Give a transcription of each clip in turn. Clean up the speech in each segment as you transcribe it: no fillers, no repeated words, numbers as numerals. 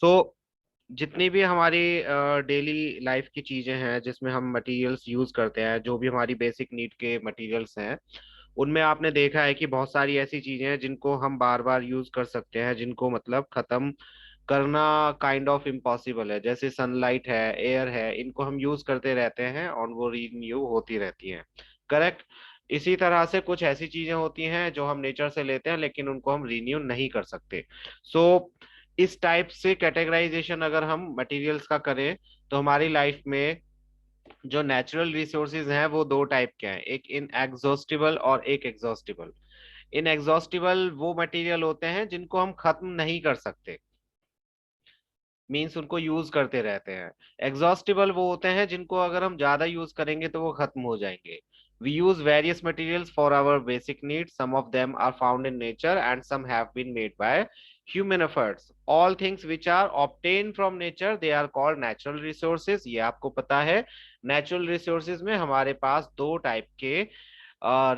सो जितनी भी हमारी डेली लाइफ की चीजें हैं जिसमें हम मटेरियल्स यूज करते हैं, जो भी हमारी बेसिक नीड के मटेरियल्स हैं, उनमें आपने देखा है कि बहुत सारी ऐसी चीजें हैं जिनको हम बार बार यूज कर सकते हैं, जिनको मतलब खत्म करना काइंड ऑफ इम्पॉसिबल है। जैसे सनलाइट है, एयर है, इनको हम यूज करते रहते हैं और वो रीन्यू होती रहती हैं। करेक्ट। इसी तरह से कुछ ऐसी चीजें होती हैं जो हम नेचर से लेते हैं लेकिन उनको हम रीन्यू नहीं कर सकते। सो इस टाइप से कैटेगराइजेशन अगर हम मटेरियल्स का करें तो हमारी लाइफ में जो नेचुरल रिसोर्सेज हैं वो दो टाइप के हैं, एक इन एग्जॉस्टिबल और एक एग्जॉस्टिबल। इन एग्जॉस्टिबल वो मटेरियल होते हैं जिनको हम खत्म नहीं कर सकते, मीन्स उनको यूज करते रहते हैं। एग्जॉस्टिबल वो होते हैं जिनको अगर हम ज्यादा यूज करेंगे तो वो खत्म हो जाएंगे। We use various materials for our basic needs, some of them are found in nature and some have been made by human efforts. All things which are obtained from nature they are called natural resources. ये आपको पता है। Natural resources में हमारे पास दो type के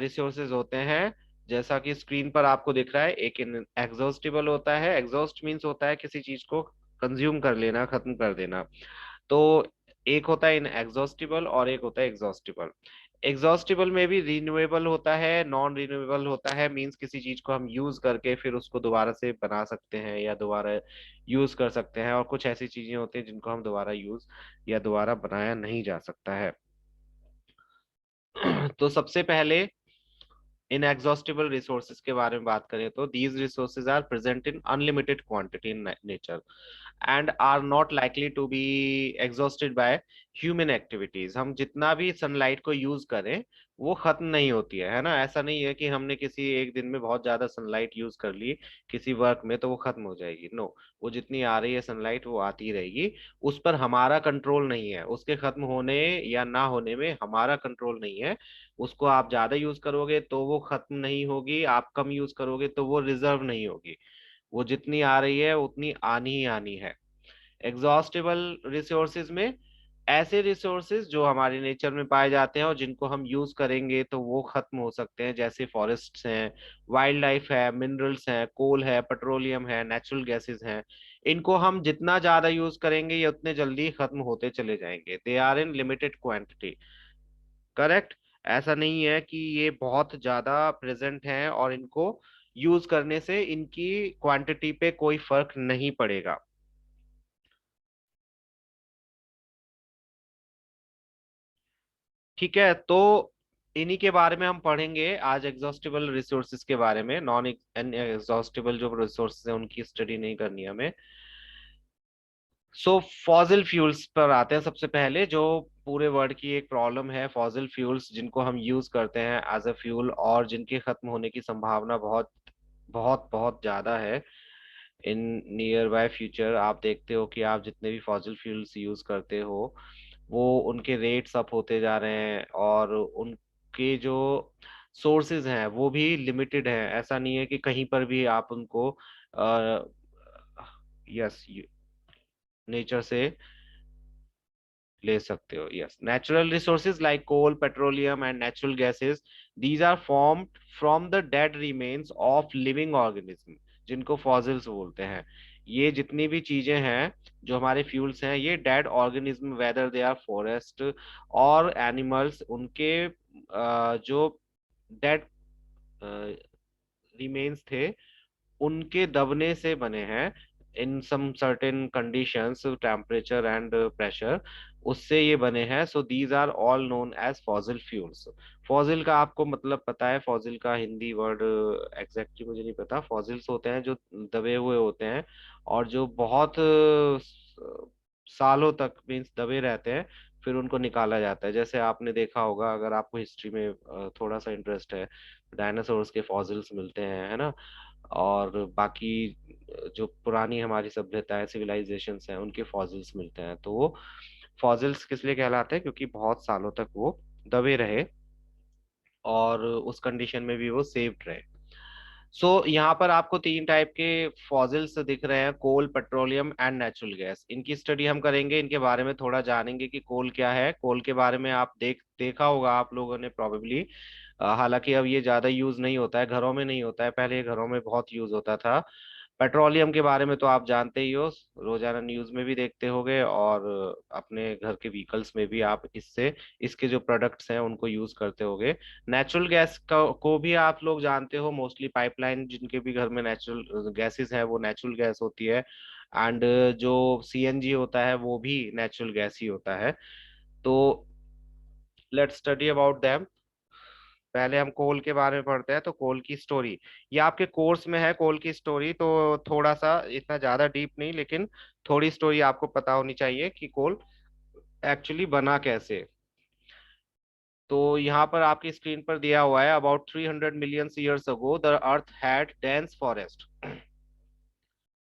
resources होते हैं, जैसा कि स्क्रीन पर आपको दिख रहा है। एक इन एग्जॉस्टिबल होता है, एग्जॉस्ट मीन्स होता है किसी चीज को कंज्यूम कर लेना, खत्म कर देना। तो एक होता है इन एग्जॉस्टिबल और एक होता है एग्जॉस्टिबल। एग्जॉस्टिबल में भी रिन्यूएबल होता है, नॉन रिन्यूएबल होता है, मींस किसी चीज को हम यूज करके फिर उसको दोबारा से बना सकते हैं या दोबारा यूज कर सकते हैं, और कुछ ऐसी चीजें होती हैं जिनको हम दोबारा यूज या दोबारा बनाया नहीं जा सकता है। तो सबसे पहले इन एग्जॉस्टिबल रिसोर्सेज के बारे में बात करें तो these resources are present in unlimited quantity in nature and are not likely to be exhausted by human activities. हम जितना भी सनलाइट को यूज करें वो खत्म नहीं होती है ना। ऐसा नहीं है कि हमने किसी एक दिन में बहुत ज्यादा सनलाइट यूज कर ली किसी वर्क में तो वो खत्म हो जाएगी। नो, वो जितनी आ रही है सनलाइट वो आती रहेगी। उस पर हमारा कंट्रोल नहीं है, उसके खत्म होने या ना होने में हमारा कंट्रोल नहीं है। उसको आप ज्यादा यूज करोगे तो वो खत्म नहीं होगी, आप कम यूज करोगे तो वो रिजर्व नहीं होगी। वो जितनी आ रही है उतनी आनी ही आनी है। एग्जॉस्टेबल रिसोर्सेज में ऐसे रिसोर्सेज जो हमारे नेचर में पाए जाते हैं और जिनको हम यूज करेंगे तो वो खत्म हो सकते हैं, जैसे फॉरेस्ट्स हैं, वाइल्ड लाइफ है, मिनरल्स हैं, कोल है, पेट्रोलियम है, नेचुरल गैसेस हैं। इनको हम जितना ज्यादा यूज करेंगे ये उतने जल्दी खत्म होते चले जाएंगे। They are in limited quantity. Correct. ऐसा नहीं है कि ये बहुत ज्यादा प्रेजेंट हैं और इनको यूज करने से इनकी क्वांटिटी पे कोई फर्क नहीं पड़ेगा। ठीक है। तो इन्हीं के बारे में हम पढ़ेंगे आज, एग्जॉस्टिबल रिसोर्सेज के बारे में। नॉन एग्जॉस्टिबल जो रिसोर्सेज हैं उनकी स्टडी नहीं करनी है हमें। सो फॉसिल फ्यूल्स पर आते हैं सबसे पहले, जो पूरे वर्ल्ड की एक प्रॉब्लम है। फॉसिल फ्यूल्स जिनको हम यूज करते हैं एज अ फ्यूल और जिनके खत्म होने की संभावना बहुत बहुत बहुत ज्यादा है इन नियर बाय फ्यूचर। आप देखते हो कि आप जितने भी फॉसिल फ्यूल्स यूज करते हो वो उनके रेट्स अप होते जा रहे हैं और उनके जो सोर्सेज हैं वो भी लिमिटेड हैं। ऐसा नहीं है कि कहीं पर भी आप उनको यस नेचर से ले सकते हो। Yes, natural resources like coal, petroleum and natural gases, these are formed from the dead remains of living organism, जिनको फॉसिल्स बोलते हैं। ये जितनी भी चीजें हैं जो हमारे फ्यूल्स हैं ये dead organism, whether they are forest और एनिमल्स, उनके जो डेड रिमेन्स थे उनके दबने से बने हैं। In some certain conditions, temperature and pressure, उससे ये बने हैं। So these are all known as fossil fuels. Fossil का आपको मतलब पता है? फॉसिल का हिंदी वर्ड एग्जैक्टली मुझे नहीं पता। फॉसिल्स होते हैं जो दबे हुए होते हैं और जो बहुत सालों तक मीन्स दबे रहते हैं, फिर उनको निकाला जाता है। जैसे आपने देखा होगा, अगर आपको हिस्ट्री में थोड़ा सा इंटरेस्ट है, डायनासोर्स के फॉसिल्स मिलते हैं, है ना। और बाकी जो पुरानी हमारी सभ्यता है, सिविलाइजेशंस हैं, उनके फॉसिल्स मिलते हैं। तो वो फॉसिल्स किस लिए कहलाते हैं? क्योंकि बहुत सालों तक वो दबे रहे और उस कंडीशन में भी वो सेव्ड रहे। सो यहाँ पर आपको तीन टाइप के फॉसिल्स दिख रहे हैं, कोल, पेट्रोलियम एंड नेचुरल गैस। इनकी स्टडी हम करेंगे, इनके बारे में थोड़ा जानेंगे कि कोल क्या है। कोल के बारे में आप देखा होगा आप लोगों ने प्रोबेबली। हालांकि अब ये ज्यादा यूज नहीं होता है, घरों में नहीं होता है, पहले ये घरों में बहुत यूज होता था। पेट्रोलियम के बारे में तो आप जानते ही हो, रोजाना न्यूज में भी देखते होगे, और अपने घर के व्हीकल्स में भी आप इससे इसके जो प्रोडक्ट्स हैं उनको यूज करते होगे। नेचुरल गैस को भी आप लोग जानते हो, मोस्टली पाइपलाइन जिनके भी घर में नेचुरल गैसेस है वो नेचुरल गैस होती है। एंड जो सीएनजी होता है वो भी नेचुरल गैस ही होता है। तो लेट्स स्टडी अबाउट दैम। पहले हम कोल के बारे में पढ़ते हैं, तो कोल की स्टोरी ये आपके कोर्स में है, कोल की स्टोरी। तो थोड़ा सा, इतना ज्यादा डीप नहीं, लेकिन थोड़ी स्टोरी आपको पता होनी चाहिए कि कोल एक्चुअली बना कैसे। तो यहाँ पर आपकी स्क्रीन पर दिया हुआ है, about 300 million years ago the earth had dense forest.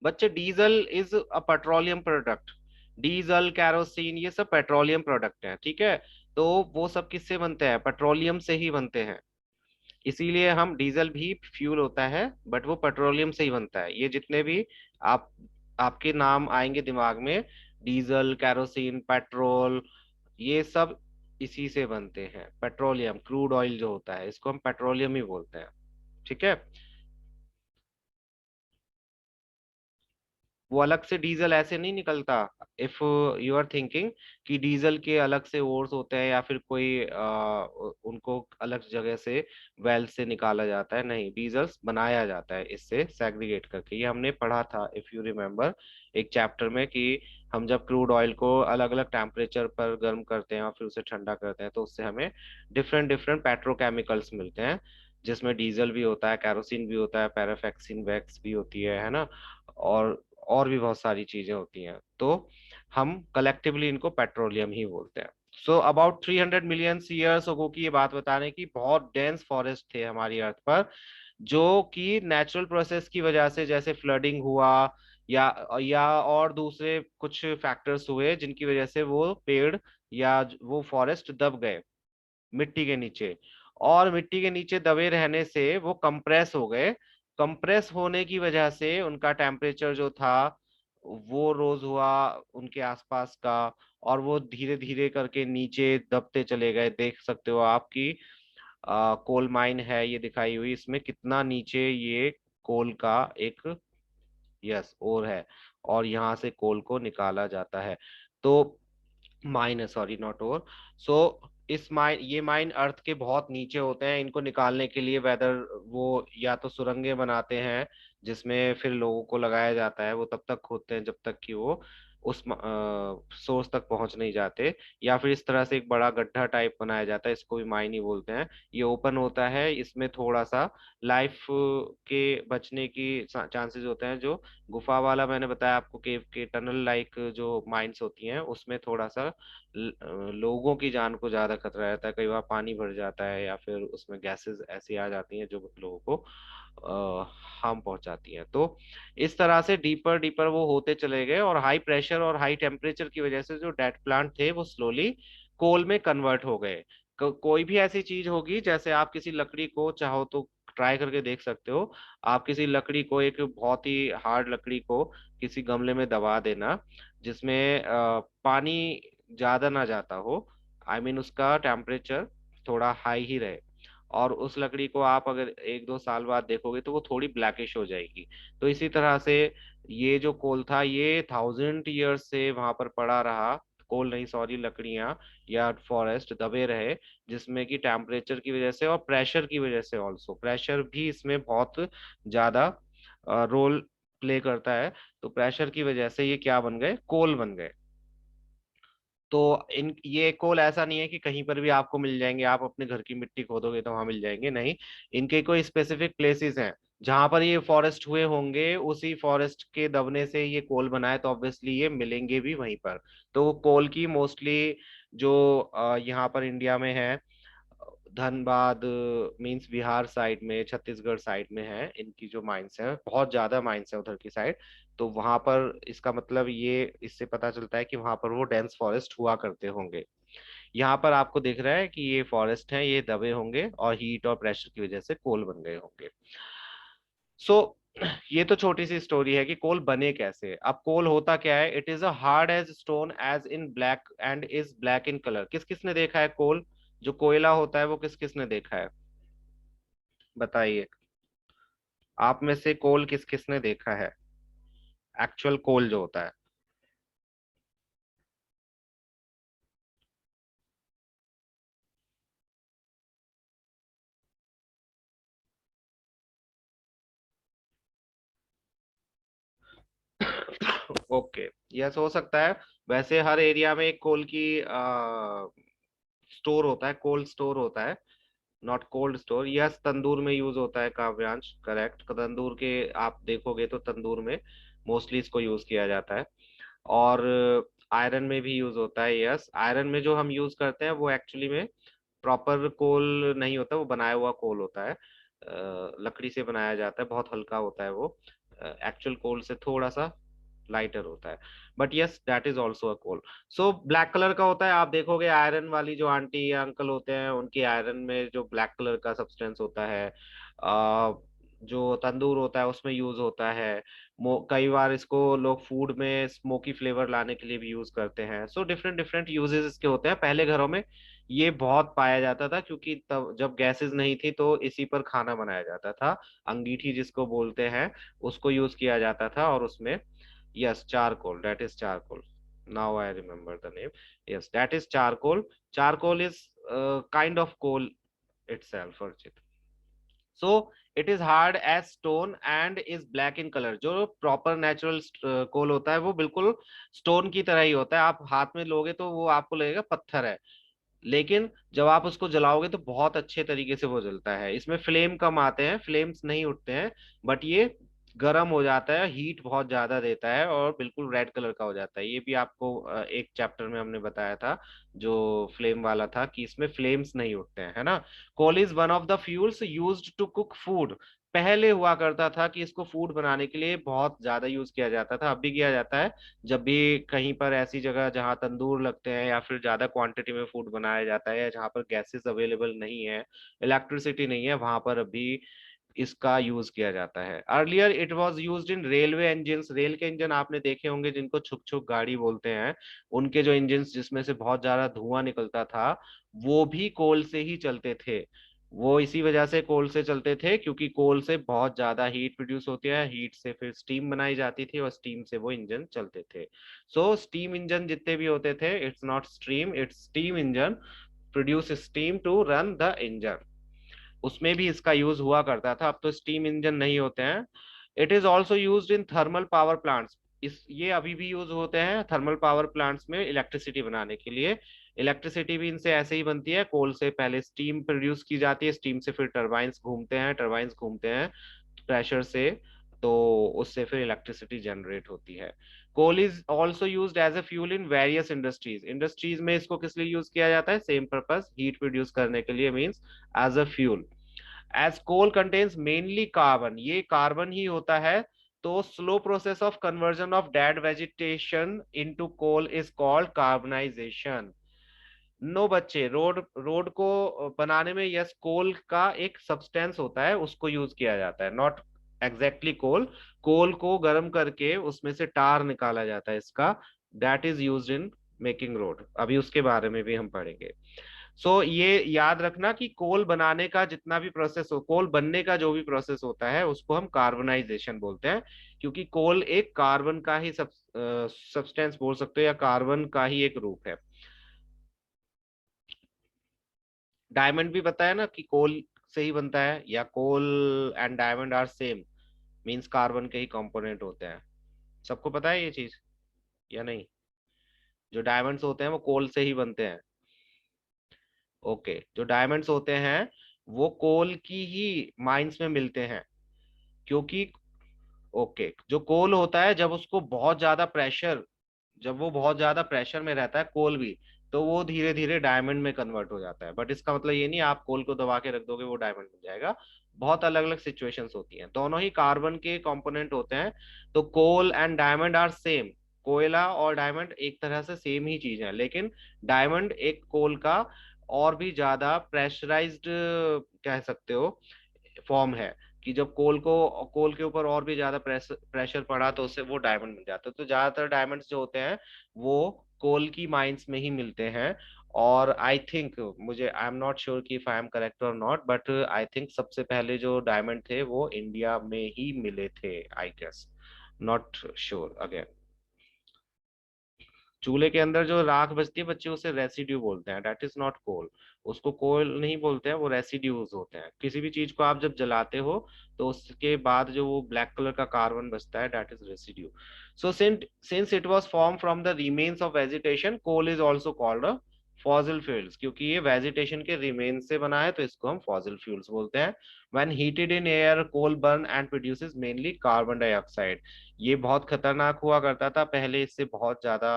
बच्चे, diesel is a petroleum product. Diesel, kerosene, ये सब पेट्रोलियम प्रोडक्ट हैं, ठीक है। तो वो सब किससे बनते हैं? पेट्रोलियम से ही बनते हैं। इसीलिए हम, डीजल भी फ्यूल होता है बट वो पेट्रोलियम से ही बनता है। ये जितने भी आप आपके नाम आएंगे दिमाग में, डीजल, कैरोसिन, पेट्रोल, ये सब इसी से बनते हैं। पेट्रोलियम, क्रूड ऑयल जो होता है, इसको हम पेट्रोलियम ही बोलते हैं, ठीक है। वो अलग से डीजल ऐसे नहीं निकलता। इफ यू आर थिंकिंग कि डीजल के अलग से ओर्स होते हैं या फिर कोई उनको अलग जगह से वेल से निकाला जाता है, नहीं, डीजल्स बनाया जाता है इससे सेग्रीगेट करके। ये हमने पढ़ा था, इफ यू रिमेम्बर, एक चैप्टर में, कि हम जब क्रूड ऑयल को अलग अलग टेम्परेचर पर गर्म करते हैं और फिर उसे ठंडा करते हैं तो उससे हमें डिफरेंट डिफरेंट पेट्रोकेमिकल्स मिलते हैं, जिसमें डीजल भी होता है, कैरोसिन भी होता है, पैराफेक्सिन वैक्स भी होती है ना, और और भी बहुत सारी चीजें होती हैं। तो हम कलेक्टिवली इनको पेट्रोलियम ही बोलते हैं। सो अबाउट 300 मिलियन ईयर्स अगो की ये बात बताने की, बहुत डेंस फॉरेस्ट थे हमारी अर्थ पर, जो कि नेचुरल प्रोसेस की वजह से, जैसे फ्लडिंग हुआ या और दूसरे कुछ फैक्टर्स हुए जिनकी वजह से वो पेड़ या वो फॉरेस्ट दब गए मिट्टी के नीचे। और मिट्टी के नीचे दबे रहने से वो कंप्रेस हो गए। कंप्रेस होने की वजह से उनका टेम्परेचर जो था वो रोज हुआ उनके आसपास का, और वो धीरे धीरे करके नीचे दबते चले गए। देख सकते हो आपकी कोल माइन है ये दिखाई हुई, इसमें कितना नीचे ये कोल का एक, यस, और है, और यहाँ से कोल को निकाला जाता है। तो माइन है, सॉरी, नॉट ओर। सो इस माइन ये माइन अर्थ के बहुत नीचे होते हैं। इनको निकालने के लिए वेदर वो या तो सुरंगें बनाते हैं जिसमें फिर लोगों को लगाया जाता है, वो तब तक खोदते हैं जब तक कि वो उस सोर्स तक पहुंच नहीं जाते, या फिर इस तरह से एक बड़ा गड्ढा टाइप बनाया जाता है, इसको भी माइन ही बोलते हैं। ये ओपन होता है, इसमें थोड़ा सा लाइफ के बचने की चांसेस होते हैं। जो गुफा वाला मैंने बताया आपको, केव के टनल लाइक जो माइंस होती हैं, उसमें थोड़ा सा लोगों की जान को ज्यादा खतरा रहता है। कई बार पानी भर जाता है या फिर उसमें गैसेस ऐसी आ जाती हैं जो लोगों को हार्म पहुंचाती हैं। तो इस तरह से डीपर डीपर वो होते चले गए, और हाई प्रेशर और हाई टेम्परेचर की वजह से जो डेड प्लांट थे वो स्लोली कोल में कन्वर्ट हो गए। कोई भी ऐसी चीज होगी, जैसे आप किसी लकड़ी को चाहो तो ट्राई करके देख सकते हो। आप किसी लकड़ी को, एक बहुत ही हार्ड लकड़ी को किसी गमले में दबा देना जिसमें पानी ज्यादा ना जाता हो, आई मीन उसका टेम्परेचर थोड़ा हाई ही रहे, और उस लकड़ी को आप अगर 1-2 साल बाद देखोगे तो वो थोड़ी ब्लैकिश हो जाएगी। तो इसी तरह से ये जो कोल था ये 1000 ईयर्स से वहां पर पड़ा रहा। कोल नहीं, सॉरी, लकड़ियां या फॉरेस्ट दबे रहे, जिसमें कि टेम्परेचर की वजह से और प्रेशर की वजह से, ऑल्सो प्रेशर भी इसमें बहुत ज्यादा रोल प्ले करता है। तो प्रेशर की वजह से ये क्या बन गए? कोल बन गए। तो इन ये कोल ऐसा नहीं है कि कहीं पर भी आपको मिल जाएंगे, आप अपने घर की मिट्टी खोदोगे तो वहां मिल जाएंगे, नहीं। इनके कोई स्पेसिफिक प्लेसेस हैं जहां पर ये फॉरेस्ट हुए होंगे, उसी फॉरेस्ट के दबने से ये कोल बना है, तो ऑब्वियसली ये मिलेंगे भी वहीं पर। तो कोल की मोस्टली जो यहाँ पर इंडिया में है, धनबाद मींस बिहार साइड में, छत्तीसगढ़ साइड में है, इनकी जो माइंस है, बहुत ज्यादा माइंस है उधर की साइड। तो वहां पर इसका मतलब ये इससे पता चलता है कि वहां पर वो डेंस फॉरेस्ट हुआ करते होंगे। यहाँ पर आपको दिख रहा है कि ये फॉरेस्ट है, ये दबे होंगे और हीट और प्रेशर की वजह से कोल बन गए होंगे। सो ये तो छोटी सी स्टोरी है कि कोल बने कैसे। अब कोल होता क्या है? It is a hard as stone as in black and is black in colour. किस किसने देखा है कोल? जो कोयला होता है वो किस किसने देखा है? बताइए, आप में से कोल किस किसने देखा है? एक्चुअल कोल जो होता है। ओके, यस हो सकता है। वैसे हर एरिया में एक कोल की स्टोर होता है, कोल्ड स्टोर होता है, नॉट कोल्ड स्टोर। यस, तंदूर में यूज होता है काव्यांश, करेक्ट। तंदूर के आप देखोगे तो तंदूर में मोस्टली इसको यूज किया जाता है। और आयरन में भी यूज होता है। यस, आयरन में जो हम यूज करते हैं वो एक्चुअली में प्रॉपर कोल नहीं होता, वो बनाया हुआ कोल होता है। लकड़ी से बनाया जाता है, बहुत हल्का होता है वो। एक्चुअल कोल से थोड़ा सा लाइटर होता है। But yes, that is also a coal. So black colour का होता है। आप देखोगे आयरन वाली जो आंटी या अंकल होते हैं, उनकी आयरन में जो ब्लैक कलर का सब्सटेंस होता है, जो तंदूर होता है उसमें यूज होता है। कई बार इसको लोग फूड में स्मोकी फ्लेवर लाने के लिए भी यूज करते हैं। सो डिफरेंट डिफरेंट यूजेस इसके होते हैं। पहले घरों में ये बहुत पाया जाता था, क्योंकि तब जब गैसेस नहीं थी तो इसी पर खाना बनाया जाता था। अंगीठी जिसको बोलते हैं, उसको यूज किया जाता था। और उसमें yes, charcoal, that is charcoal. Now I remember the name. Yes, that is charcoal. Charcoal is kind of coal itself, Archit. So it is hard as stone and is black in color. जो proper natural coal होता है वो बिल्कुल stone की तरह ही होता है। आप हाथ में लोगे तो वो आपको लगेगा पत्थर है, लेकिन जब आप उसको जलाओगे तो बहुत अच्छे तरीके से वो जलता है। इसमें फ्लेम कम आते हैं, फ्लेम्स नहीं उठते हैं, बट ये गर्म हो जाता है, हीट बहुत ज्यादा देता है और बिल्कुल रेड कलर का हो जाता है। ये भी आपको एक चैप्टर में हमने बताया था जो फ्लेम वाला था, कि इसमें फ्लेम्स नहीं उठते हैं, है ना। Coal is one of the fuels used to cook food. पहले हुआ करता था कि इसको फूड बनाने के लिए बहुत ज्यादा यूज किया जाता था, अब भी किया जाता है। जब भी कहीं पर ऐसी जगह जहाँ तंदूर लगते हैं या फिर ज्यादा क्वांटिटी में फूड बनाया जाता है, या जहाँ पर गैसेस अवेलेबल नहीं है, इलेक्ट्रिसिटी नहीं है, वहां पर अभी इसका यूज किया जाता है। Earlier it was used in railway engine. Rail के इंजन आपने देखे होंगे जिनको छुक छुक गाड़ी बोलते हैं, उनके जो इंजन जिसमें से बहुत ज्यादा धुआं निकलता था, वो भी कोल से ही चलते थे। वो इसी वजह से कोल से चलते थे, क्योंकि कोल से बहुत ज्यादा हीट प्रोड्यूस होती है, हीट से फिर स्टीम बनाई जाती थी और स्टीम से वो इंजन चलते थे। सो स्टीम इंजन जितने भी होते थे, it's not stream, it's steam engine, produce steam to run the engine. उसमें भी इसका यूज हुआ करता था, अब तो स्टीम इंजन नहीं होते हैं। It is also use in thermal power plants. इस ये अभी भी यूज होते हैं थर्मल पावर प्लांट्स में इलेक्ट्रिसिटी बनाने के लिए। इलेक्ट्रिसिटी भी इनसे ऐसे ही बनती है, कोल से पहले स्टीम प्रोड्यूस की जाती है, स्टीम से फिर टरबाइंस घूमते हैं, टरबाइंस घूमते हैं प्रेशर से, तो उससे फिर इलेक्ट्रिसिटी जनरेट होती है। Coal is also use as a fuel in various industries. Industries में इसको किस लिए यूज किया जाता है, सेम पर्पस, हीट प्रोड्यूस करने के लिए, means as a fuel. As coal contains mainly carbon, ये कार्बन ही होता है, तो slow process of conversion of dead vegetation into coal is called carbonization. No बच्चे, रोड रोड को बनाने में यस कोल का एक सब्सटेंस होता है, उसको यूज किया जाता है, नॉट एग्जैक्टली कोल। कोल को गर्म करके उसमें से टार निकाला जाता है इसका, that is used in making road. अभी उसके बारे में भी हम पढ़ेंगे। सो ये याद रखना कि कोल बनाने का जितना भी प्रोसेस हो, कोल बनने का जो भी प्रोसेस होता है, उसको हम कार्बनाइजेशन बोलते हैं, क्योंकि कोल एक कार्बन का ही सब्सटेंस बोल सकते हो, या कार्बन का ही एक रूप है। डायमंड भी बताया ना कि कोल से ही बनता है, या coal and diamond are same, means carbon के ही कंपोनेंट होते हैं। सबको पता है ये चीज या नहीं? जो डायमंड्स होते हैं वो कोल से ही बनते हैं। ओके, जो डायमंड्स होते हैं वो कोल की ही माइंस में मिलते हैं, क्योंकि ओके, जो कोल होता है जब उसको बहुत ज्यादा प्रेशर, जब वो बहुत ज्यादा प्रेशर में रहता है कोल भी, तो वो धीरे धीरे डायमंड में कन्वर्ट हो जाता है। बट इसका मतलब ये नहीं आप कोल को दबा के रख दोगे वो डायमंड बन जाएगा। बहुत अलग अलग सिचुएशंस होती हैं, दोनों ही कार्बन के कंपोनेंट होते हैं। तो कोल एंड डायमंड आर सेम। कोयला और डायमंड एक तरह से सेम ही चीज है, लेकिन डायमंड एक कोल का और भी ज्यादा प्रेशराइज्ड कह सकते हो फॉर्म है, कि जब कोल के ऊपर और भी ज्यादा प्रेशर पड़ा तो उससे वो डायमंड बन जाता है। तो ज्यादातर डायमंड्स जो होते हैं वो कोल की माइंस में ही मिलते हैं। और आई थिंक, मुझे आई एम नॉट श्योर कि इफ आई एम करेक्ट और नॉट, बट आई थिंक सबसे पहले जो डायमंड थे वो इंडिया में ही मिले थे, I guess. Not sure again. चूल्हे के अंदर जो राख बचती है बच्चे उसे रेसिड्यू बोलते हैं, डेट इज नॉट कोल। उसको कोल नहीं बोलते हैं, वो रेसिड्यूज होते हैं। किसी भी चीज को आप जब जलाते हो तो उसके बाद जो वो ब्लैक कलर का कार्बन बचता है, that is residue. So since it was form from the remains of vegetation, coal is also called a fossil fuels. क्योंकि ये वेजिटेशन के रिमेन से बना है तो इसको हम फॉसिल फ्यूल्स बोलते हैं। When heated in air, coal burn and produces mainly carbon dioxide. ये बहुत खतरनाक हुआ करता था पहले, इससे बहुत ज्यादा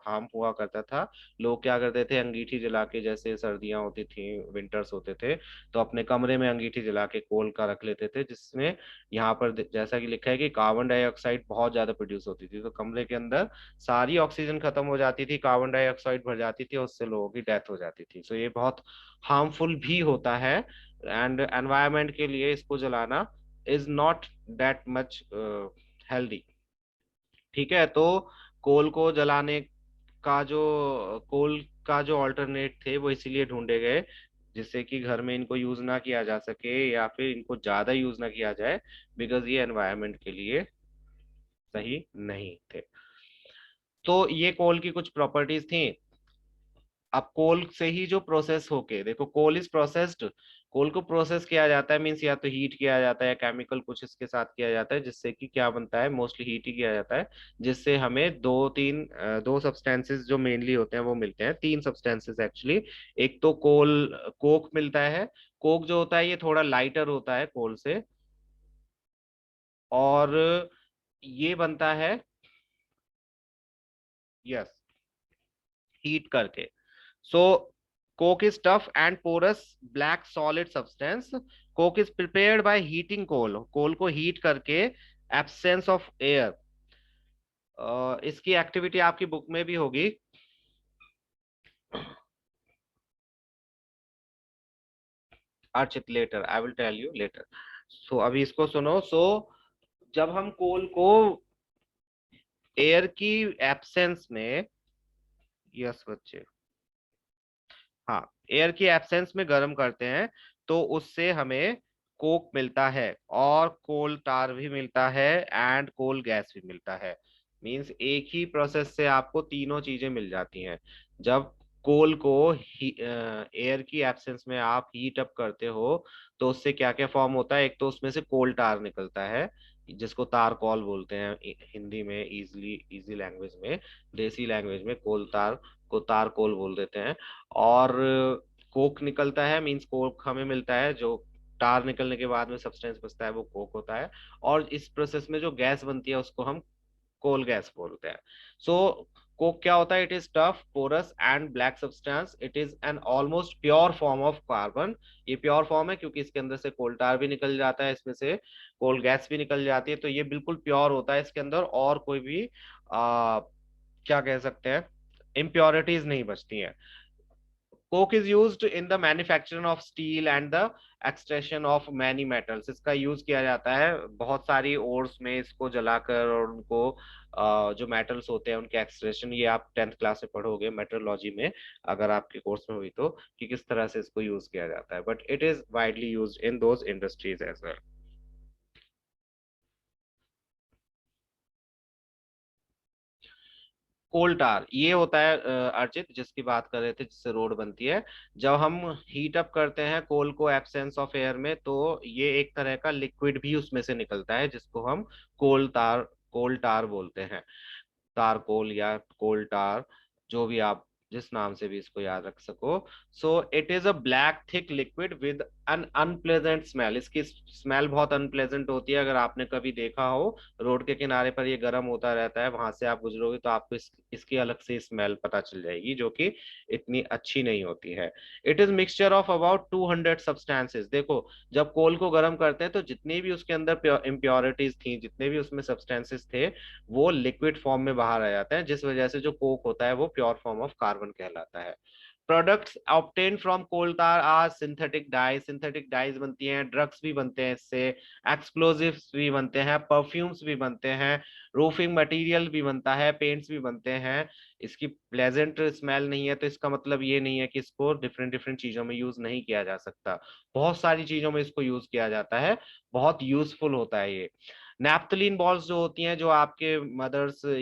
हार्म हुआ करता था। लोग क्या करते थे, अंगीठी जला के, जैसे सर्दियां होती थी, विंटर्स होते थे, तो अपने कमरे में अंगीठी जला के कोल का रख लेते थे, जिसमें यहाँ पर जैसा कि लिखा है कि कार्बन डाइऑक्साइड बहुत ज्यादा प्रोड्यूस होती थी, तो कमरे के अंदर सारी ऑक्सीजन खत्म हो जाती थी, कार्बन डाइऑक्साइड भर जाती थी, और उससे लोगों की डेथ हो जाती थी। सो ये बहुत हार्मफुल भी होता है, एंड एनवायरमेंट के लिए इसको जलाना is not that much healthy. ठीक है, तो कोल को जलाने का जो कोल का जो ऑल्टरनेट थे वो इसीलिए ढूंढे गए, जिससे कि घर में इनको यूज ना किया जा सके या फिर इनको ज्यादा यूज ना किया जाए, बिकॉज ये एनवायरनमेंट के लिए सही नहीं थे। तो ये कोल की कुछ प्रॉपर्टीज थी। अब कोल से ही जो प्रोसेस होके, देखो कोल इज प्रोसेस्ड, कोल को प्रोसेस किया जाता है, मीन्स या तो हीट किया जाता है या केमिकल कुछ इसके साथ किया जाता है, जिससे कि क्या बनता है, मोस्टली हीट ही किया जाता है, जिससे हमें दो सब्सटेंसेस जो मेनली होते हैं वो मिलते हैं, तीन सब्सटेंसेस एक्चुअली। एक तो कोक मिलता है। कोक जो होता है ये थोड़ा लाइटर होता है कोल से, और ये बनता है, यस, हीट करके। सो coke is tough and porous black solid substance. Coke is prepared by heating coal, कोल को हीट करके, absence of air। इसकी एक्टिविटी आपकी बुक में भी होगी। Archit, later I will tell you later. So अभी इसको सुनो। सो जब हम कोल को एयर की एब्सेंस में, यस बच्चे, हाँ, एयर की एब्सेंस में गर्म करते हैं, तो उससे हमें कोक मिलता है, और कोल टार भी मिलता है, एंड कोल गैस भी मिलता है। मींस एक ही प्रोसेस से आपको तीनों चीजें मिल जाती हैं। जब कोल को एयर की एब्सेंस में आप हीट अप करते हो तो उससे क्या क्या फॉर्म होता है, एक तो उसमें से कोल टार निकलता है, जिसको तार कोल बोलते हैं हिंदी में, इजी लैंग्वेज में, देसी लैंग्वेज में कोल तार को तार कोल बोल देते हैं। और कोक निकलता है, मींस कोक हमें मिलता है, जो टार निकलने के बाद में सब्सटेंस बचता है वो कोक होता है। और इस प्रोसेस में जो गैस बनती है उसको हम कोल गैस बोलते हैं। सो कोक क्या होता है, it is tough, porous and black substance, it is an almost pure form of carbon. ये प्योर फॉर्म है क्योंकि इसके अंदर से कोल टार भी निकल जाता है, इसमें से कोल गैस भी निकल जाती है, तो ये बिल्कुल प्योर होता है, इसके अंदर और कोई भी क्या कह सकते हैं, इम्प्योरिटीज नहीं बचती हैं। Coke is used in the manufacturing of steel and the extraction of many metals. इसका यूज किया जाता है बहुत सारी ओर्स में, इसको जलाकर, और उनको जो मेटल्स होते हैं उनके एक्सट्रैक्शन, ये आप 10th क्लास में पढ़ोगे मेटरोलॉजी में, अगर आपके कोर्स में हुई तो, कि किस तरह से इसको यूज किया जाता है, but it is widely used in those industries as well. Coal tar ये होता है अर्चित, जिसकी बात कर रहे थे, जिससे रोड बनती है। जब हम हीट अप करते हैं कोल को एब्सेंस ऑफ एयर में, तो ये एक तरह का लिक्विड भी उसमें से निकलता है, जिसको हम कोल टार बोलते हैं। तारकोल या कोल टार, जो भी आप जिस नाम से भी इसको याद रख सको। So it is a black thick liquid with N unpleasant smell. इसकी स्मेल बहुत अनप्लेजेंट होती है, अगर आपने कभी देखा हो रोड के किनारे पर ये गर्म होता रहता है, वहां से आप गुजरोगे तो आपको इसकी अलग से स्मेल पता चल जाएगी, जो कि इतनी अच्छी नहीं होती है। It is mixture of about 200 substances. देखो, जब कोल को गर्म करते हैं तो जितनी भी उसके अंदर इम्प्योरिटीज थी, जितने भी उसमें सब्सटेंसेस थे, वो लिक्विड फॉर्म में बाहर आ जाते हैं, जिस वजह से जो कोक होता है वो प्योर फॉर्म ऑफ कार्बन कहलाता है। Products obtained from coal tar are synthetic dye, synthetic dyes बनती हैं, ड्रग्स भी बनते हैं इससे, एक्सप्लोजिव्स भी बनते हैं, परफ्यूम्स भी बनते हैं, रूफिंग मटेरियल भी बनता है, पेंट्स भी बनते हैं। इसकी प्लेजेंट स्मेल नहीं है तो इसका मतलब ये नहीं है कि इसको डिफरेंट डिफरेंट चीजों में यूज नहीं किया जा सकता, बहुत सारी चीजों में इसको यूज किया जाता है, बहुत यूजफुल होता है ये। नैप्थलीन बॉल्स जो होती हैं, जो आपके मदर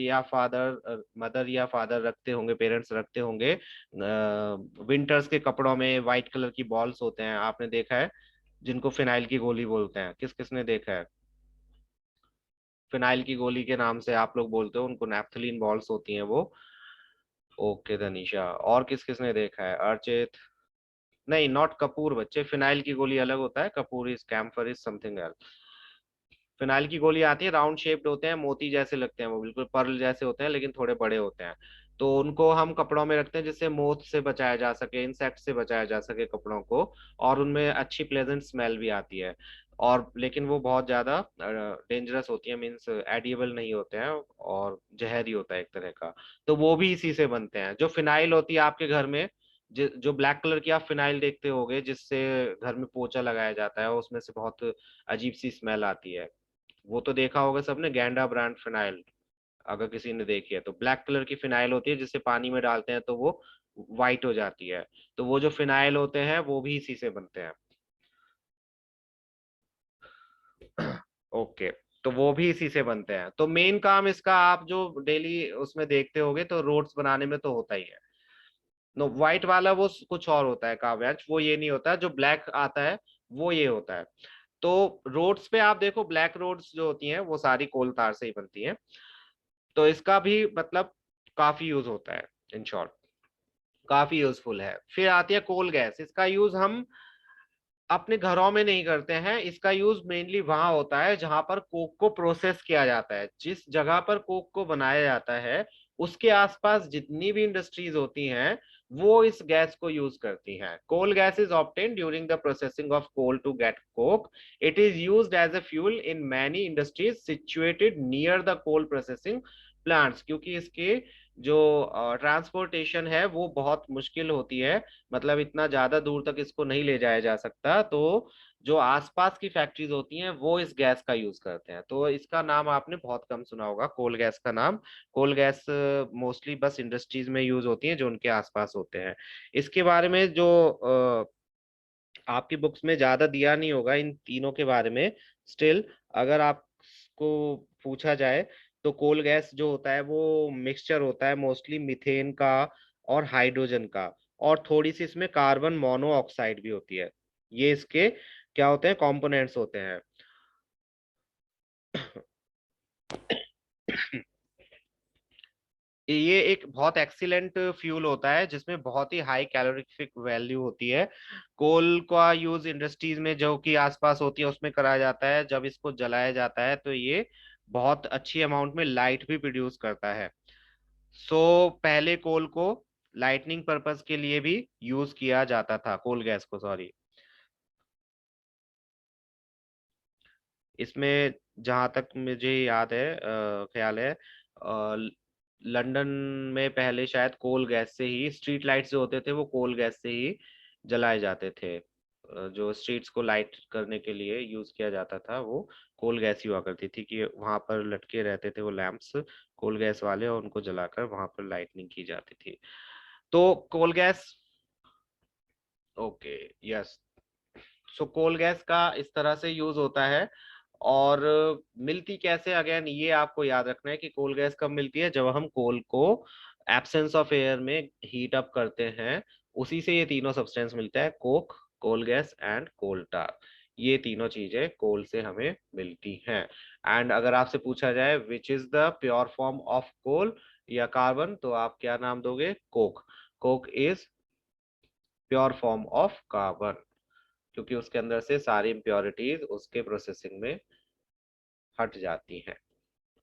या फादर रखते होंगे, पेरेंट्स रखते होंगे, विंटर्स के कपड़ों में व्हाइट कलर की बॉल्स होते हैं, आपने देखा है, जिनको फिनाइल की गोली बोलते हैं, किस किसने देखा है? फिनाइल की गोली के नाम से आप लोग बोलते हो उनको, नैप्थलीन बॉल्स होती हैं वो। ओके धनीशा, और किस किसने देखा है? अर्चित? नहीं, नॉट कपूर बच्चे, फिनाइल की गोली अलग होता है, कपूर is camphor is something else. Phenyl की गोली आती है, राउंड शेप्ड होते हैं, मोती जैसे लगते हैं, वो बिल्कुल पर्ल जैसे होते हैं, लेकिन थोड़े बड़े होते हैं। तो उनको हम कपड़ों में रखते हैं जिससे मोथ से बचाया जा सके, इंसेक्ट से बचाया जा सके कपड़ों को। और उनमें अच्छी प्लेजेंट स्मेल भी आती है। और लेकिन वो बहुत ज्यादा डेंजरस होती है, मीन्स एडिएबल नहीं होते हैं, और जहर ही होता है एक तरह का। तो वो भी इसी से बनते हैं। जो फिनाइल होती है आपके घर में, जो ब्लैक कलर की आप फिनाइल देखते होगे, जिससे घर में पोछा लगाया जाता है, उसमें से बहुत अजीब सी स्मेल आती है। वो तो देखा होगा सबने, गैंडा ब्रांड फिनाइल। अगर किसी ने देखी है तो, ब्लैक कलर की फिनाइल होती है, जिसे पानी में डालते हैं तो वो वाइट हो जाती है। तो वो जो फिनाइल होते हैं वो भी इसी से बनते हैं। ओके। तो वो भी इसी से बनते हैं। तो मेन काम इसका, आप जो डेली उसमें देखते होगे, तो रोड्स बनाने में तो होता ही है। नो, व्हाइट वाला वो कुछ और होता है काव्यांश, वो ये नहीं होता। जो ब्लैक आता है वो ये होता है। तो रोड्स पे आप देखो, ब्लैक रोड्स जो होती हैं वो सारी कोल तार से ही बनती हैं। तो इसका भी मतलब काफी यूज होता है, इन शॉर्ट काफी यूजफुल है। फिर आती है कोल गैस। इसका यूज हम अपने घरों में नहीं करते हैं, इसका यूज मेनली वहां होता है जहां पर कोक को प्रोसेस किया जाता है। जिस जगह पर कोक को बनाया जाता है, उसके आसपास जितनी भी इंडस्ट्रीज होती हैं, वो इस गैस को यूज करती हैं। Coal gas is obtain during the processing of coal to get coke. It is used as a fuel in many industries situated near the coal processing plants. क्योंकि इसके जो ट्रांसपोर्टेशन है वो बहुत मुश्किल होती है, मतलब इतना ज्यादा दूर तक इसको नहीं ले जाया जा सकता। तो जो आसपास की फैक्ट्रीज होती हैं वो इस गैस का यूज करते हैं। तो इसका नाम आपने बहुत कम सुना होगा, कोल गैस का नाम। कोल गैस मोस्टली बस इंडस्ट्रीज में यूज होती है जो उनके आसपास होते हैं। इसके बारे में जो आपकी बुक्स में ज्यादा दिया नहीं होगा इन तीनों के बारे में, स्टिल अगर आपको पूछा जाए, तो कोल गैस जो होता है वो मिक्सचर होता है मोस्टली मीथेन का और हाइड्रोजन का, और थोड़ी सी इसमें कार्बन मोनोऑक्साइड भी होती है। ये इसके क्या होते हैं, कंपोनेंट्स होते हैं। ये एक बहुत एक्सीलेंट फ्यूल होता है जिसमें बहुत ही हाई कैलोरीफिक वैल्यू होती है। कोल का यूज इंडस्ट्रीज में जो कि आसपास होती है उसमें कराया जाता है। जब इसको जलाया जाता है तो ये बहुत अच्छी अमाउंट में लाइट भी प्रोड्यूस करता है। सो पहले कोल को लाइटनिंग पर्पस के लिए भी यूज किया जाता था, कोल गैस को, सॉरी। इसमें जहां तक मुझे याद है, ख्याल है, लंदन में पहले शायद कोल गैस से ही स्ट्रीट लाइट्स जो होते थे वो कोल गैस से ही जलाए जाते थे। जो स्ट्रीट्स को लाइट करने के लिए यूज किया जाता था वो कोल गैस ही हुआ करती थी, कि वहां पर लटके रहते थे वो लैंप्स कोल गैस वाले, और उनको जलाकर वहां पर लाइटनिंग की जाती थी। तो कोल गैस, ओके, यस। सो कोल गैस का इस तरह से यूज होता है। और मिलती कैसे, अगेन ये आपको याद रखना है कि कोल गैस कब मिलती है, जब हम कोल को एब्सेंस ऑफ एयर में हीट अप करते हैं। उसी से ये तीनों सब्सटेंस मिलता है, coke, coal gas and coal tar. ये तीनों चीजें कोल से हमें मिलती हैं। एंड अगर आपसे पूछा जाए which is the pure form of coal या कार्बन, तो आप क्या नाम दोगे? Coke. Coke is pure form of carbon, क्योंकि उसके अंदर से सारी इम्प्योरिटीज उसके प्रोसेसिंग में हट जाती हैं।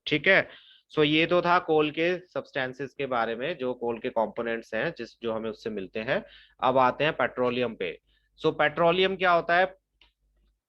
ठीक है। सो ये तो था कोल के सब्सटेंसेस के बारे में, जो कोल के कंपोनेंट्स हैं जिस जो हमें उससे मिलते हैं। अब आते हैं पेट्रोलियम पे। सो पेट्रोलियम क्या होता है?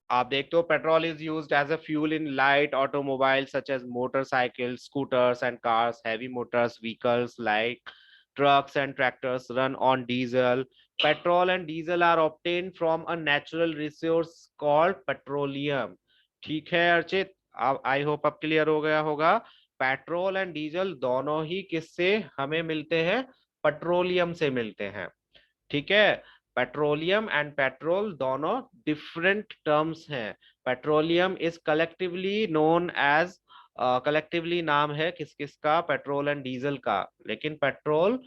आप देखते हो, petrol is used as a fuel in light automobile such as motorcycle, scooters and cars. Heavy motors vehicles like trucks and tractors run on diesel. Petrol and diesel are obtained from a natural resource called petroleum. ठीक है अर्चित, अब I hope अब clear हो गया होगा। Petrol and diesel दोनों ही किससे हमें मिलते हैं? पेट्रोलियम से मिलते हैं। ठीक है। पेट्रोलियम एंड पेट्रोल दोनों डिफरेंट टर्म्स हैं। Petroleum is collectively known as, collectively नाम है किस किस का, पेट्रोल एंड डीजल का, लेकिन पेट्रोल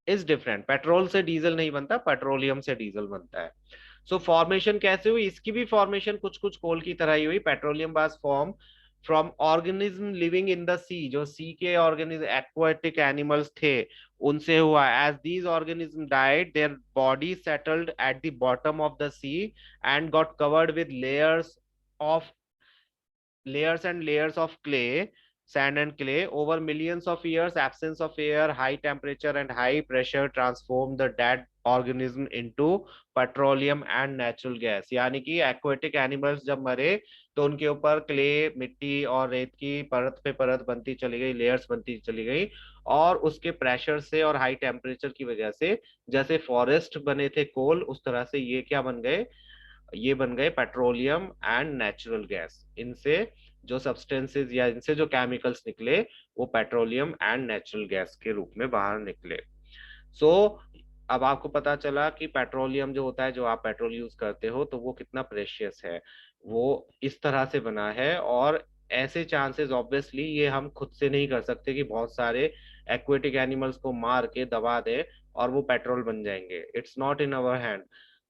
इज डिफरेंट। पेट्रोल से डीजल नहीं बनता, पेट्रोलियम से डीजल बनता है। सो फॉर्मेशन कैसे हुई, इसकी भी फॉर्मेशन कुछ कुछ कोल की तरह ही हुई। Petroleum was form from organism living in the sea, जो सी के ऑर्गेनिज्म एक्वाटिक एनिमल्स थे उनसे हुआ। As these organism died their body settled at the bottom of the sea and got covered with of layers and layers of clay, sand and clay. Over millions of years, absence of air, high temperature, and high pressure transformed the dead organism into petroleum and natural gas. यानी कि aquatic animals जब मरे तो उनके ऊपर clay, मिट्टी और रेत की परत पे परत बनती चली गई, लेयर्स बनती चली गई, और उसके प्रेशर से और हाई टेम्परेचर की वजह से जैसे फॉरेस्ट बने थे कोल, उस तरह से ये क्या बन गए, ये बन गए पेट्रोलियम एंड नेचुरल गैस। इनसे जो सब्सटेंसेस या इनसे जो केमिकल्स निकले वो पेट्रोलियम एंड नेचुरल गैस के रूप में बाहर निकले। सो अब आपको पता चला कि पेट्रोलियम जो होता है, जो आप पेट्रोल यूज करते हो, तो वो कितना प्रेशियस है, वो इस तरह से बना है। और ऐसे चांसेस ऑब्वियसली ये हम खुद से नहीं कर सकते कि बहुत सारे एक्वेटिक एनिमल्स को मार के दबा दे और वो पेट्रोल बन जाएंगे। It's not in our hand.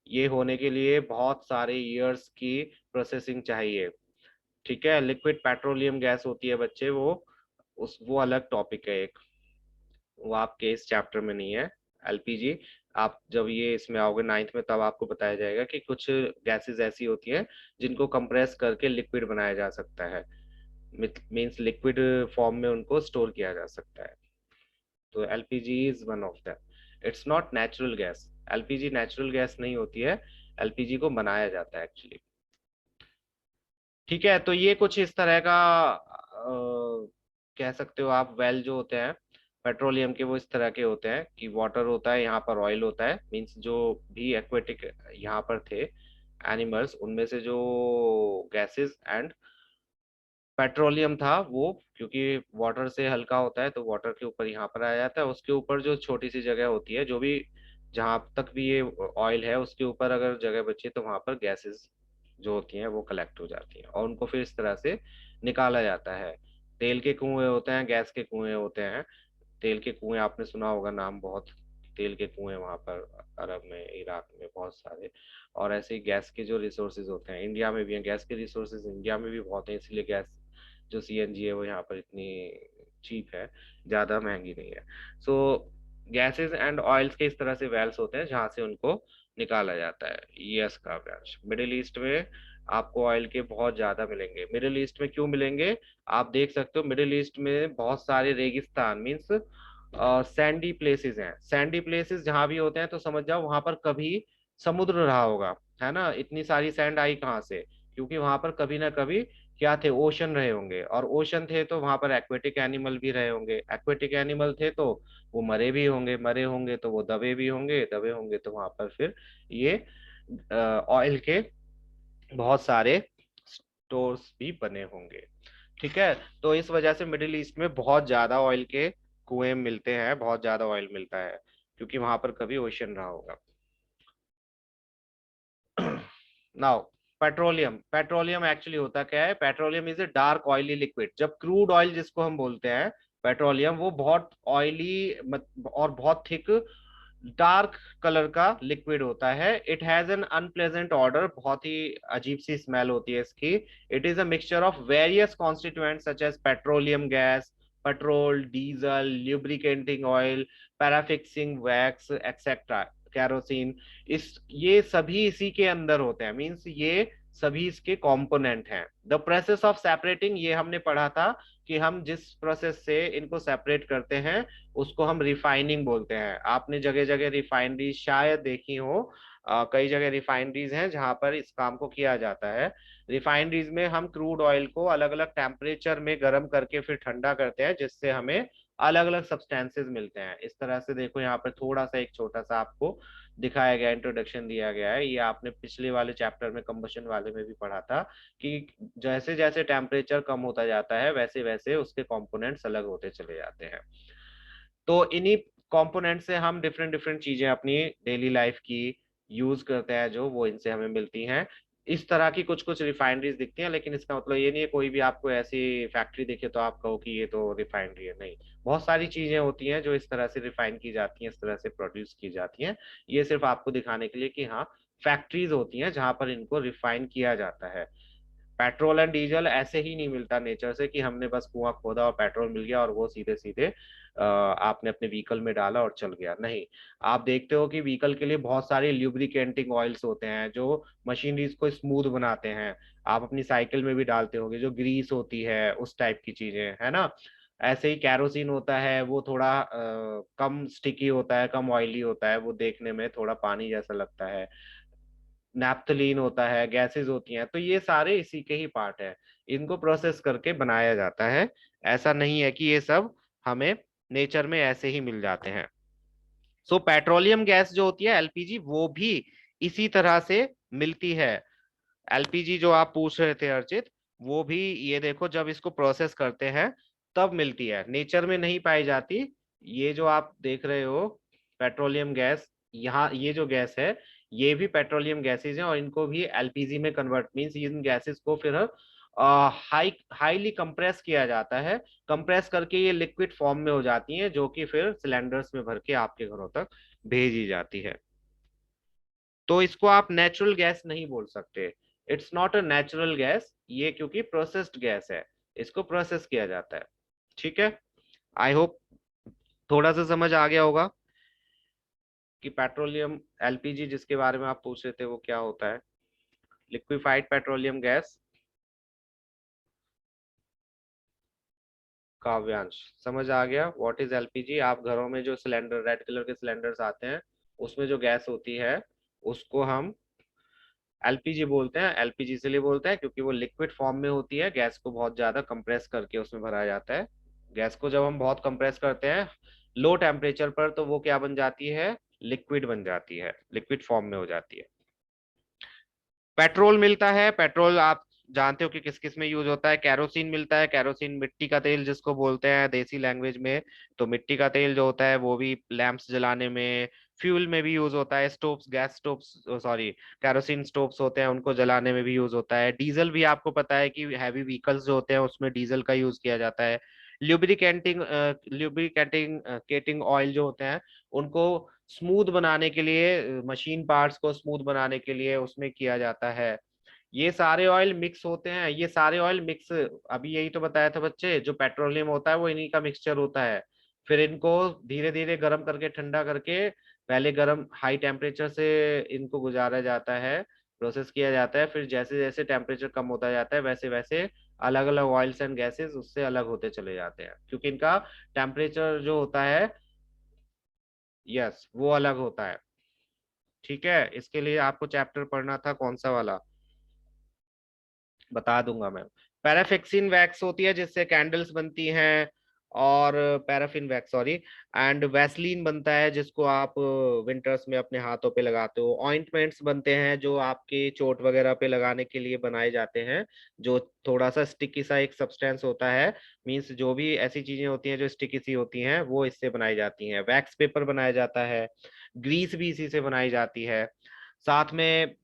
ये होने के लिए बहुत सारे इयर्स की प्रोसेसिंग चाहिए। ठीक है, लिक्विड पेट्रोलियम गैस होती है बच्चे, वो अलग टॉपिक है एक, वो आपके इस चैप्टर में नहीं है। एलपीजी आप जब ये इसमें आओगे नाइन्थ में, तब आपको बताया जाएगा कि कुछ गैसेस ऐसी होती हैं जिनको कंप्रेस करके लिक्विड बनाया जा सकता है, मींस लिक्विड फॉर्म में उनको स्टोर किया जा सकता है। तो LPG is one of that. It's not natural gas, LPG natural gas नहीं होती है, एलपीजी को बनाया जाता है एक्चुअली। ठीक है, तो ये कुछ इस तरह का कह सकते हो आप, वेल जो होते हैं पेट्रोलियम के वो इस तरह के होते हैं कि वाटर होता है, यहाँ पर ऑयल होता है, मींस जो भी एक्वेटिक यहाँ पर थे एनिमल्स, उनमें से जो गैसेस एंड पेट्रोलियम था वो, क्योंकि वाटर से हल्का होता है तो वाटर के ऊपर यहाँ पर आ जाता है। उसके ऊपर जो छोटी सी जगह होती है, जो भी जहां तक भी ये ऑयल है उसके ऊपर अगर जगह बचे तो वहां पर गैसेस जो होती हैं वो कलेक्ट हो जाती हैं और उनको फिर इस तरह से निकाला जाता है। तेल के कुएं होते हैं, गैस के कुएं होते हैं। तेल के कुएं आपने सुना होगा नाम, बहुत तेल के कुएं वहां पर अरब में, इराक में बहुत सारे। और ऐसे ही गैस के जो रिसोर्सेज होते हैं इंडिया में भी हैं, गैस के रिसोर्सेज इंडिया में भी बहुत हैं, इसलिए गैस जो सीएनजी है वो यहाँ पर इतनी चीप है, ज़्यादा महंगी नहीं है। सो गैसेस एंड ऑयल्स के इस तरह से वेल्स होते हैं जहाँ से उनको निकाला जाता है। यूएस का ब्रांच, मिडिल ईस्ट में आपको ऑयल के बहुत ज़्यादा मिलेंगे। मिडिल ईस्ट में क्यों मिलेंगे, आप देख सकते हो मिडिल ईस्ट में बहुत सारे रेगिस्तान, मीन्स सैंडी प्लेसेस हैं। सैंडी प्लेसेस जहाँ भी होते हैं तो समझ जाओ वहां पर कभी समुद्र रहा होगा, है ना। इतनी सारी सैंड आई कहाँ से, क्योंकि वहां पर कभी ना कभी क्या थे, ओशन रहे होंगे, और ओशन थे तो वहां पर एक्वेटिक एनिमल भी रहे होंगे, एक्वेटिक एनिमल थे तो वो मरे भी होंगे, मरे होंगे तो वो दबे भी होंगे, दबे होंगे तो वहां पर फिर ये ऑयल के बहुत सारे स्टोर्स भी बने होंगे। ठीक है, तो इस वजह से मिडिल ईस्ट में बहुत ज्यादा ऑयल के कुएं मिलते हैं, बहुत ज्यादा ऑयल मिलता है, क्योंकि वहां पर कभी ओशन रहा होगा। नाउ पेट्रोलियम, पेट्रोलियम एक्चुअली होता क्या है, petroleum is a dark oily liquid. जब क्रूड ऑयल जिसको हम बोलते हैं पेट्रोलियम, वो बहुत ऑयली और बहुत थिक डार्क कलर का लिक्विड होता है। It has an unpleasant odour, बहुत ही अजीब सी स्मेल होती है इसकी। It is a mixture of various constituents such as petroleum gas, petrol, diesel, lubricating oil, paraffin wax etcetera, kerosene. इस ये सभी इसी के अंदर होते हैं, मींस ये सभी इसके कंपोनेंट हैं। द प्रोसेस ऑफ सेपरेटिंग, ये हमने पढ़ा था कि हम जिस प्रोसेस से इनको सेपरेट करते हैं उसको हम रिफाइनिंग बोलते हैं। आपने जगह जगह रिफाइनरी शायद देखी हो, कई जगह रिफाइनरीज हैं जहां पर इस काम को किया जाता है। रिफाइनरीज में हम क्रूड ऑयल को अलग अलग टेम्परेचर में गर्म करके फिर ठंडा करते हैं, जिससे हमें अलग अलग सब्सटेंसेस मिलते हैं। इस तरह से देखो यहाँ पर थोड़ा सा एक छोटा सा आपको दिखाया गया, इंट्रोडक्शन दिया गया है। ये आपने पिछले वाले चैप्टर में कंबशन वाले में भी पढ़ा था कि जैसे जैसे टेम्परेचर कम होता जाता है वैसे वैसे उसके कंपोनेंट्स अलग होते चले जाते हैं। तो इन्हीं कंपोनेंट से हम डिफरेंट डिफरेंट चीजें अपनी डेली लाइफ की यूज करते हैं जो, वो इनसे हमें मिलती हैं। इस तरह की कुछ कुछ रिफाइनरीज दिखती हैं, लेकिन इसका मतलब ये नहीं है कोई भी आपको ऐसी फैक्ट्री दिखे तो आप कहो कि ये तो रिफाइनरी है, नहीं। बहुत सारी चीजें होती हैं जो इस तरह से रिफाइन की जाती हैं, इस तरह से प्रोड्यूस की जाती हैं। ये सिर्फ आपको दिखाने के लिए कि हाँ, फैक्ट्रीज होती हैं जहां पर इनको रिफाइन किया जाता है। पेट्रोल एंड डीजल ऐसे ही नहीं मिलता नेचर से कि हमने बस कुआं खोदा और पेट्रोल मिल गया और वो सीधे सीधे आपने अपने व्हीकल में डाला और चल गया, नहीं। आप देखते हो कि व्हीकल के लिए बहुत सारे ल्यूब्रिकेंटिंग ऑयल्स होते हैं जो मशीनरीज को स्मूथ बनाते हैं। आप अपनी साइकिल में भी डालते होंगे, जो ग्रीस होती है उस टाइप की चीजें, है ना। ऐसे ही कैरोसिन होता है, वो थोड़ा कम स्टिकी होता है, कम ऑयली होता है, वो देखने में थोड़ा पानी जैसा लगता है। नैप्थलीन होता है, गैसेस होती हैं, तो ये सारे इसी के ही पार्ट है। इनको प्रोसेस करके बनाया जाता है। ऐसा नहीं है कि ये सब हमें नेचर में ऐसे ही मिल जाते हैं। सो पेट्रोलियम गैस जो होती है एलपीजी, वो भी इसी तरह से मिलती है। एलपीजी जो आप पूछ रहे थे अर्चित, वो भी ये देखो, जब इसको प्रोसेस करते हैं तब मिलती है, नेचर में नहीं पाई जाती। ये जो आप देख रहे हो पेट्रोलियम गैस, यहाँ ये जो गैस है, ये भी पेट्रोलियम गैसेज हैं, और इनको भी एलपीजी में कन्वर्ट मीन्स इन गैसेज को फिर हाईली कंप्रेस किया जाता है। कंप्रेस करके ये लिक्विड फॉर्म में हो जाती हैं, जो कि फिर सिलेंडर्स में भर के आपके घरों तक भेजी जाती है। तो इसको आप नेचुरल गैस नहीं बोल सकते। It's not a natural gas ये, क्योंकि प्रोसेस्ड गैस है, इसको प्रोसेस किया जाता है। ठीक है। आई होप थोड़ा सा समझ आ गया होगा कि पेट्रोलियम एलपीजी जिसके बारे में आप पूछ रहे थे वो क्या होता है। Liquefied petroleum gas. काव्यांश समझ आ गया व्हाट इज एलपीजी। आप घरों में जो सिलेंडर, रेड कलर के सिलेंडर्स आते हैं, उसमें जो गैस होती है उसको हम एलपीजी बोलते हैं। एलपीजी इसलिए बोलते हैं क्योंकि वो लिक्विड फॉर्म में होती है, गैस को बहुत ज्यादा कंप्रेस करके उसमें भरा जाता है। गैस को जब हम बहुत कंप्रेस करते हैं लो टेम्परेचर पर, तो वो क्या बन जाती है, लिक्विड बन जाती है, लिक्विड फॉर्म में हो जाती है। पेट्रोल मिलता है, पेट्रोल आप जानते हो कि किस किस में यूज होता है। कैरोसिन मिलता है, कैरोसिन मिट्टी का तेल जिसको बोलते हैं देसी लैंग्वेज में। तो मिट्टी का तेल जो होता है वो भी लैंप्स जलाने में, फ्यूल में भी यूज होता है। Stoves, gas stoves, sorry, kerosene stoves होते हैं, उनको जलाने में भी यूज होता है। डीजल भी आपको पता है कि हैवी व्हीकल्स जो होते हैं उसमें डीजल का यूज किया जाता है। ल्यूब्रिकेटिंग केटिंग ऑयल जो होते हैं, उनको स्मूथ बनाने के लिए, मशीन पार्ट्स को स्मूथ बनाने के लिए उसमें किया जाता है। ये सारे ऑयल मिक्स होते हैं, ये सारे ऑयल मिक्स, अभी यही तो बताया था बच्चे, जो पेट्रोलियम होता है वो इन्हीं का मिक्सचर होता है। फिर इनको धीरे धीरे गर्म करके, ठंडा करके, पहले गर्म हाई टेम्परेचर से इनको गुजारा जाता है, प्रोसेस किया जाता है। फिर जैसे जैसे टेम्परेचर कम होता जाता है वैसे वैसे अलग अलग ऑयल्स एंड गैसेस उससे अलग होते चले जाते हैं, क्योंकि इनका टेम्परेचर जो होता है, यस, वो अलग होता है। ठीक है। इसके लिए आपको चैप्टर पढ़ना था कौन सा वाला, बता दूंगा मैं। पैराफिक्सिन वैक्स होती है जिससे कैंडल्स बनती हैं, और paraffin wax, sorry, and Vaseline बनता है जिसको आप विंटर्स में अपने हाथों पे लगाते हो। ऑइंटमेंट्स बनते हैं जो आपके चोट वगैरह पे लगाने के लिए बनाए जाते हैं, जो थोड़ा सा स्टिकी सा एक सब्सटेंस होता है। मींस जो भी ऐसी चीजें होती हैं जो स्टिकी सी होती हैं वो इससे बनाई जाती हैं। वैक्स पेपर बनाया जाता है, ग्रीस भी इसी से बनाई जाती है। साथ में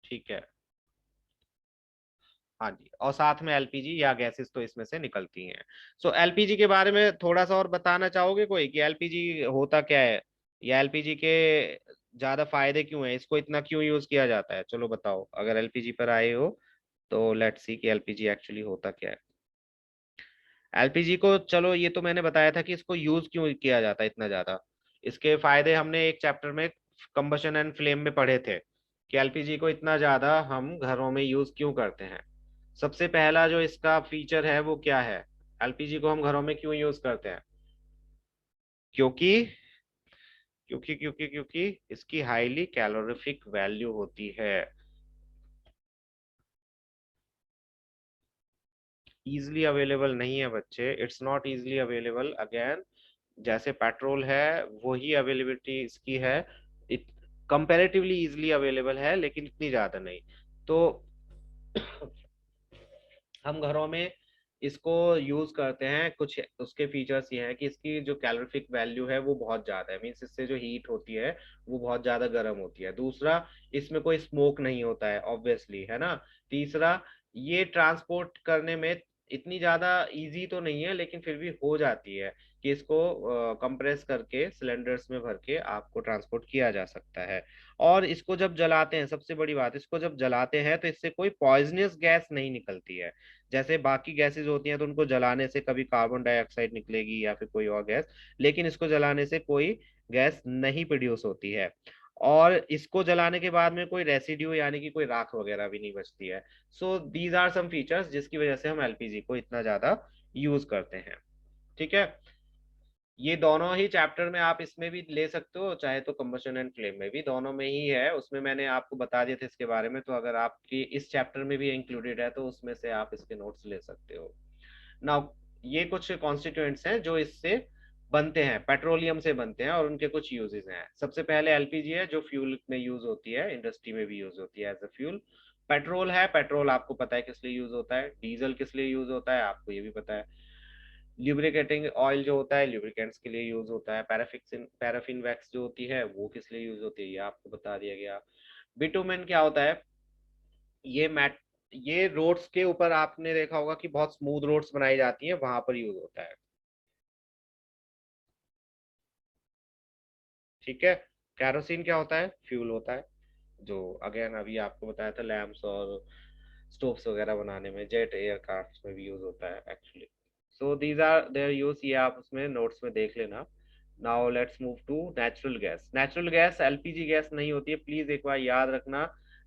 ठीक है। हाँ जी, और साथ में एलपीजी या गैसेस तो इसमें से निकलती हैं। सो एलपीजी के बारे में थोड़ा सा और बताना चाहोगे कोई, कि एलपीजी होता क्या है, या एलपीजी के ज्यादा फायदे क्यों हैं, इसको इतना क्यों यूज किया जाता है। चलो बताओ, अगर एलपीजी पर आए हो तो लेट्स सी कि एलपीजी एक्चुअली होता क्या है। एलपीजी को, चलो ये तो मैंने बताया था कि इसको यूज क्यों किया जाता है इतना ज्यादा। इसके फायदे हमने एक चैप्टर में कंबशन एंड फ्लेम में पढ़े थे, कि एलपीजी को इतना ज्यादा हम घरों में यूज क्यों करते हैं। सबसे पहला जो इसका फीचर है वो क्या है, एलपीजी को हम घरों में क्यों यूज करते हैं। क्योंकि क्योंकि इसकी हाईली कैलोरीफिक वैल्यू होती है। इजली अवेलेबल नहीं है बच्चे, it's not easily available again. जैसे पेट्रोल है वही अवेलेबिलिटी इसकी है। इत कंपैरेटिवली इजली अवेलेबल है, लेकिन इतनी ज्यादा नहीं। तो हम घरों में इसको यूज करते हैं। कुछ उसके फीचर्स ये हैं कि इसकी जो कैलोरीफिक वैल्यू है वो बहुत ज्यादा है, मीन्स इससे जो हीट होती है वो बहुत ज्यादा गर्म होती है। दूसरा, इसमें कोई स्मोक नहीं होता है ऑब्वियसली, है ना। तीसरा, ये ट्रांसपोर्ट करने में इतनी ज्यादा इजी तो नहीं है, लेकिन फिर भी हो जाती है कि इसको कंप्रेस करके सिलेंडर्स में भर के आपको ट्रांसपोर्ट किया जा सकता है। और इसको जब जलाते हैं, सबसे बड़ी बात, इसको जब जलाते हैं तो इससे कोई पॉइजनस गैस नहीं निकलती है। जैसे बाकी गैसेज होती हैं तो उनको जलाने से कभी कार्बन डाइऑक्साइड निकलेगी या फिर कोई और गैस, लेकिन इसको जलाने से कोई गैस नहीं प्रोड्यूस होती है। और इसको जलाने के बाद में कोई रेसिड्यू यानी कि कोई राख वगैरह भी नहीं बचती है। So these are some features जिसकी वजह से हम एलपीजी को इतना ज्यादा यूज करते हैं। ठीक है। ये दोनों ही चैप्टर में आप इसमें भी ले सकते हो, चाहे तो कंबशन एंड फ्लेम में भी, दोनों में ही है। उसमें मैंने आपको बता दिया था इसके बारे में, तो अगर आपकी इस चैप्टर में भी इंक्लूडेड है तो उसमें से आप इसके नोट्स ले सकते हो। नाउ, ये कुछ कॉन्स्टिट्यूएंट्स हैं जो इससे बनते हैं, पेट्रोलियम से बनते हैं, और उनके कुछ यूजेस हैं। सबसे पहले एलपीजी है, जो फ्यूल में यूज होती है, इंडस्ट्री में भी यूज होती है एज अ फ्यूल। पेट्रोल है, पेट्रोल आपको पता है किस लिए यूज होता है। डीजल किस लिए यूज होता है, आपको ये भी पता है। ल्यूब्रिकेटिंग ऑयल जो होता है, ल्यूब्रिकेंट्स के लिए यूज होता है। पैराफिन पैराफिन वैक्स जो होती है वो किस लिए यूज होती है, ये आपको बता दिया गया। बिटुमेन क्या होता है, ये मैट ये रोड्स के ऊपर आपने देखा होगा कि बहुत स्मूथ रोड्स बनाई जाती हैं, वहां पर यूज होता है। ठीक है। कैरोसिन क्या होता है, फ्यूल होता है, जो अगेन अभी आपको बताया था लैंप्स और स्टोव्स वगैरह बनाने में, जेट एयरक्राफ्ट में भी यूज होता है actually. So these are their use, ये आप उसमें नोट्स में देख लेना। Now let's move to natural gas. Natural gas LPG gas नहीं होती है, प्लीज एक बार याद रखना।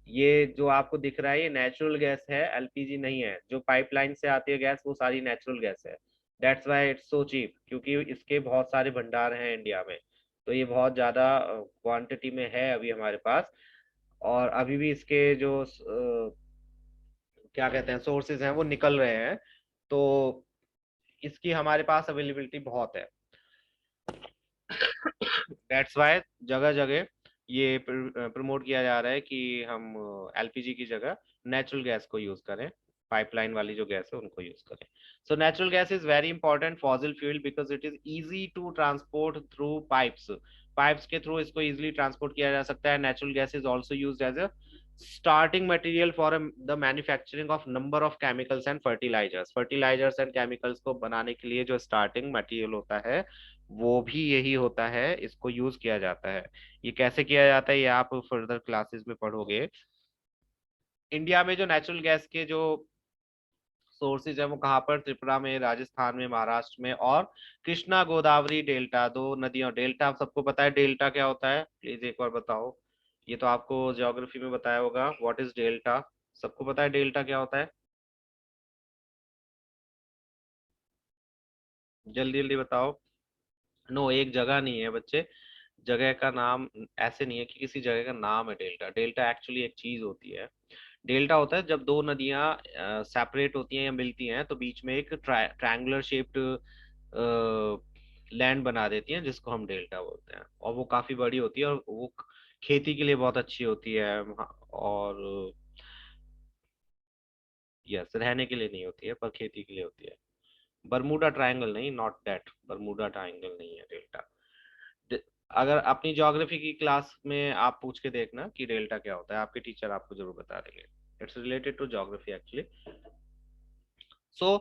ये जो आपको दिख रहा है ये नेचुरल गैस है, एलपीजी नहीं है। जो पाइपलाइन से आती है गैस वो सारी नेचुरल गैस है। That's why it's so cheap, क्योंकि इसके बहुत सारे भंडार हैं इंडिया में। तो ये बहुत ज्यादा क्वांटिटी में है अभी हमारे पास। और अभी भी इसके जो क्या कहते हैं सोर्सेज हैं वो निकल रहे हैं। तो इसकी हमारे पास अवेलेबिलिटी बहुत है। दैट्स वाई जगह जगह ये प्रमोट किया जा रहा है कि हम एलपीजी की जगह नेचुरल गैस को यूज करें। पाइपलाइन वाली जो गैस है उनको यूज करें। So natural gas is very important fossil fuel because it is easy to transport through pipes. Pipes के थ्रू इसको इजिली ट्रांसपोर्ट किया जा सकता है। Natural gas is also use as a starting material for the manufacturing of number of chemicals and fertilizers। Fertilizers and chemicals को बनाने के लिए जो स्टार्टिंग मटेरियल होता है वो भी यही होता है, इसको यूज किया जाता है। ये कैसे किया जाता है ये आप फर्दर क्लासेस में पढ़ोगे। इंडिया में जो नेचुरल गैस के जो सोर्सेज है वो कहाँ पर, त्रिपुरा में, राजस्थान में, महाराष्ट्र में, और कृष्णा गोदावरी डेल्टा, दो नदियों। डेल्टा सबको पता है, डेल्टा क्या होता है प्लीज एक बार बताओ। ये तो आपको ज्योग्राफी में बताया होगा, व्हाट इज डेल्टा। सबको पता है डेल्टा क्या होता है, जल्दी जल्दी बताओ। नो, एक जगह नहीं है बच्चे, जगह का नाम ऐसे नहीं है कि किसी जगह का नाम है डेल्टा। डेल्टा एक्चुअली एक चीज होती है। डेल्टा होता है जब दो नदियां सेपरेट होती हैं या मिलती हैं तो बीच में एक ट्रायंगुलर शेप्ड लैंड बना देती हैं, जिसको हम डेल्टा बोलते हैं। और वो काफी बड़ी होती है और वो खेती के लिए बहुत अच्छी होती है। और यस, रहने के लिए नहीं होती है पर खेती के लिए होती है। बरमूडा ट्रायंगल नहीं, नॉट दैट, बरमूडा ट्रायंगल नहीं है डेल्टा। अगर अपनी ज्योग्राफी की क्लास में आप पूछ के देखना कि डेल्टा क्या होता है, आपके टीचर आपको जरूर बता देंगे। It's related to geography actually. So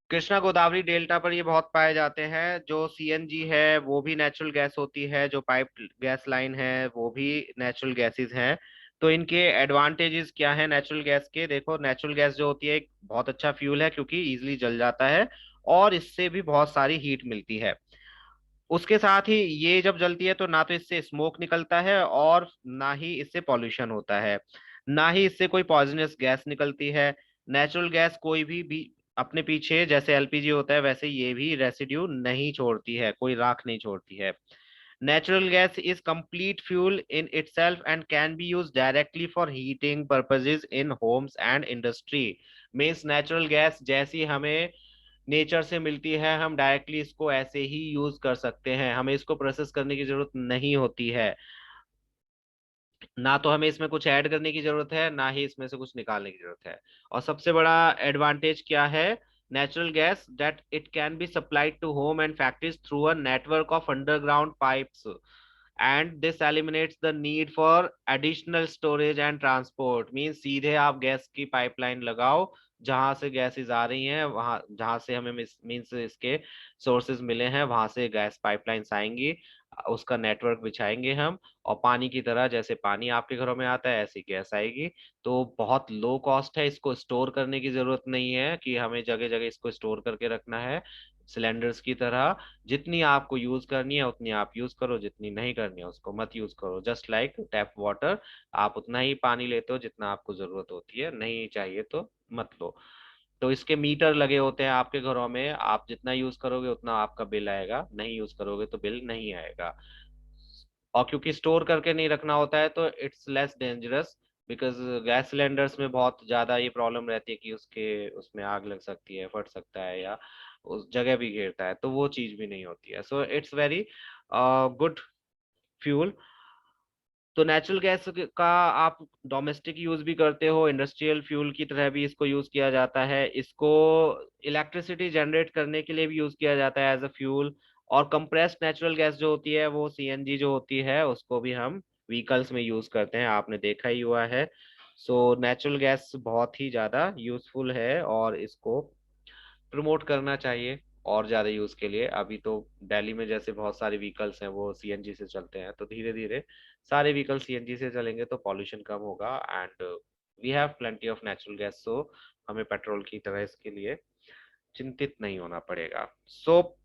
Krishna Godavari delta पर ये बहुत पाए जाते हैं। जो सीएनजी है वो भी नेचुरल गैस होती है, जो पाइप गैस लाइन है वो भी नेचुरल गैसेस हैं। तो इनके एडवांटेजेस क्या है नेचुरल गैस के, देखो नेचुरल गैस जो होती है एक बहुत अच्छा फ्यूल है क्योंकि इजिली जल जाता है और इससे भी बहुत सारी हीट मिलती है। उसके साथ ही ये जब जलती है तो ना तो इससे स्मोक निकलता है और ना ही इससे पॉल्यूशन होता है, ना ही इससे कोई पॉइजनस गैस निकलती है। नेचुरल गैस कोई भी अपने पीछे, जैसे एलपीजी होता है वैसे ये भी रेसिड्यू नहीं छोड़ती है, कोई राख नहीं छोड़ती है। Natural gas is complete fuel in itself and can be used directly for heating purposes in homes and industry। Means natural gas जैसी हमें नेचर से मिलती है हम डायरेक्टली इसको ऐसे ही यूज कर सकते हैं, हमें इसको प्रोसेस करने की जरूरत नहीं होती है। ना तो हमें इसमें कुछ ऐड करने की जरूरत है, ना ही इसमें से कुछ निकालने की जरूरत है। और सबसे बड़ा एडवांटेज क्या है, natural gas that it can be supplied to home and factories through a network of underground pipes, and this eliminates the need for additional storage and transport. Means सीधे आप गैस की पाइपलाइन लगाओ, जहां से gases आ रही हैं, वहां जहां से हमें मीन्स इसके सोर्सेज मिले हैं वहां से गैस पाइपलाइंस आएंगी, उसका नेटवर्क बिछाएंगे हम, और पानी की तरह जैसे पानी आपके घरों में आता है ऐसी गैस आएगी। तो बहुत लो कॉस्ट है, इसको स्टोर करने की जरूरत नहीं है कि हमें जगह जगह इसको स्टोर करके रखना है सिलेंडर्स की तरह। जितनी आपको यूज करनी है उतनी आप यूज करो, जितनी नहीं करनी है उसको मत यूज करो। जस्ट लाइक टैप वाटर, आप उतना ही पानी लेते हो जितना आपको जरूरत होती है, नहीं चाहिए तो मत लो। तो इसके मीटर लगे होते हैं आपके घरों में, आप जितना यूज करोगे उतना आपका बिल आएगा, नहीं यूज करोगे तो बिल नहीं आएगा। और क्योंकि स्टोर करके नहीं रखना होता है तो it's less dangerous, because gas cylinders में बहुत ज्यादा ये प्रॉब्लम रहती है कि उसके उसमें आग लग सकती है, फट सकता है, या उस जगह भी घेरता है, तो वो चीज भी नहीं होती है। So it's very good fuel. तो नेचुरल गैस का आप डोमेस्टिक यूज भी करते हो, इंडस्ट्रियल फ्यूल की तरह भी इसको यूज किया जाता है, इसको इलेक्ट्रिसिटी जनरेट करने के लिए भी यूज किया जाता है एज अ फ्यूल। और कंप्रेस्ड नेचुरल गैस जो होती है वो सीएनजी जो होती है उसको भी हम व्हीकल्स में यूज करते हैं, आपने देखा ही हुआ है। सो नेचुरल गैस बहुत ही ज्यादा यूजफुल है और इसको प्रमोट करना चाहिए और ज्यादा यूज के लिए। अभी तो दिल्ली में जैसे बहुत सारे व्हीकल्स हैं वो सीएनजी से चलते हैं, तो धीरे धीरे सारे व्हीकल सीएनजी से चलेंगे तो पॉल्यूशन कम होगा। And we have plenty of natural gas, so हमें पेट्रोल की तरह इसके लिए चिंतित नहीं होना पड़ेगा। सो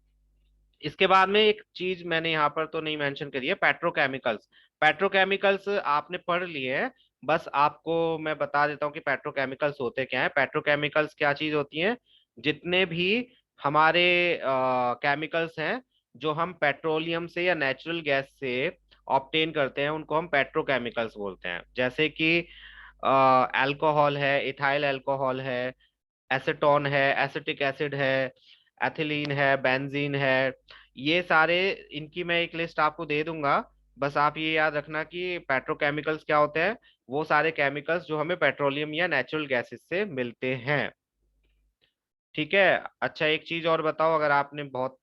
इसके बाद में एक चीज मैंने यहाँ पर तो नहीं मेंशन करी है, पेट्रोकेमिकल्स। पेट्रोकेमिकल्स आपने पढ़ लिए हैं, बस आपको मैं बता देता हूँ कि पेट्रोकेमिकल्स होते क्या है। पेट्रोकेमिकल्स क्या चीज होती हैं? जितने भी हमारे केमिकल्स हैं जो हम पेट्रोलियम से या नेचुरल गैस से ऑब्टेन करते हैं उनको हम पेट्रोकेमिकल्स बोलते हैं। जैसे कि अल्कोहल है, इथाइल अल्कोहल है, एसीटोन है, एसिटिक एसिड है, एथिलीन है, बेंजीन है, ये सारे, इनकी मैं एक लिस्ट आपको दे दूंगा। बस आप ये याद रखना कि पेट्रोकेमिकल्स क्या होते हैं। वो सारे केमिकल्स जो हमें पेट्रोलियम या नेचुरल गैसेस से मिलते हैं। ठीक है। अच्छा एक चीज और बताओ, अगर आपने बहुत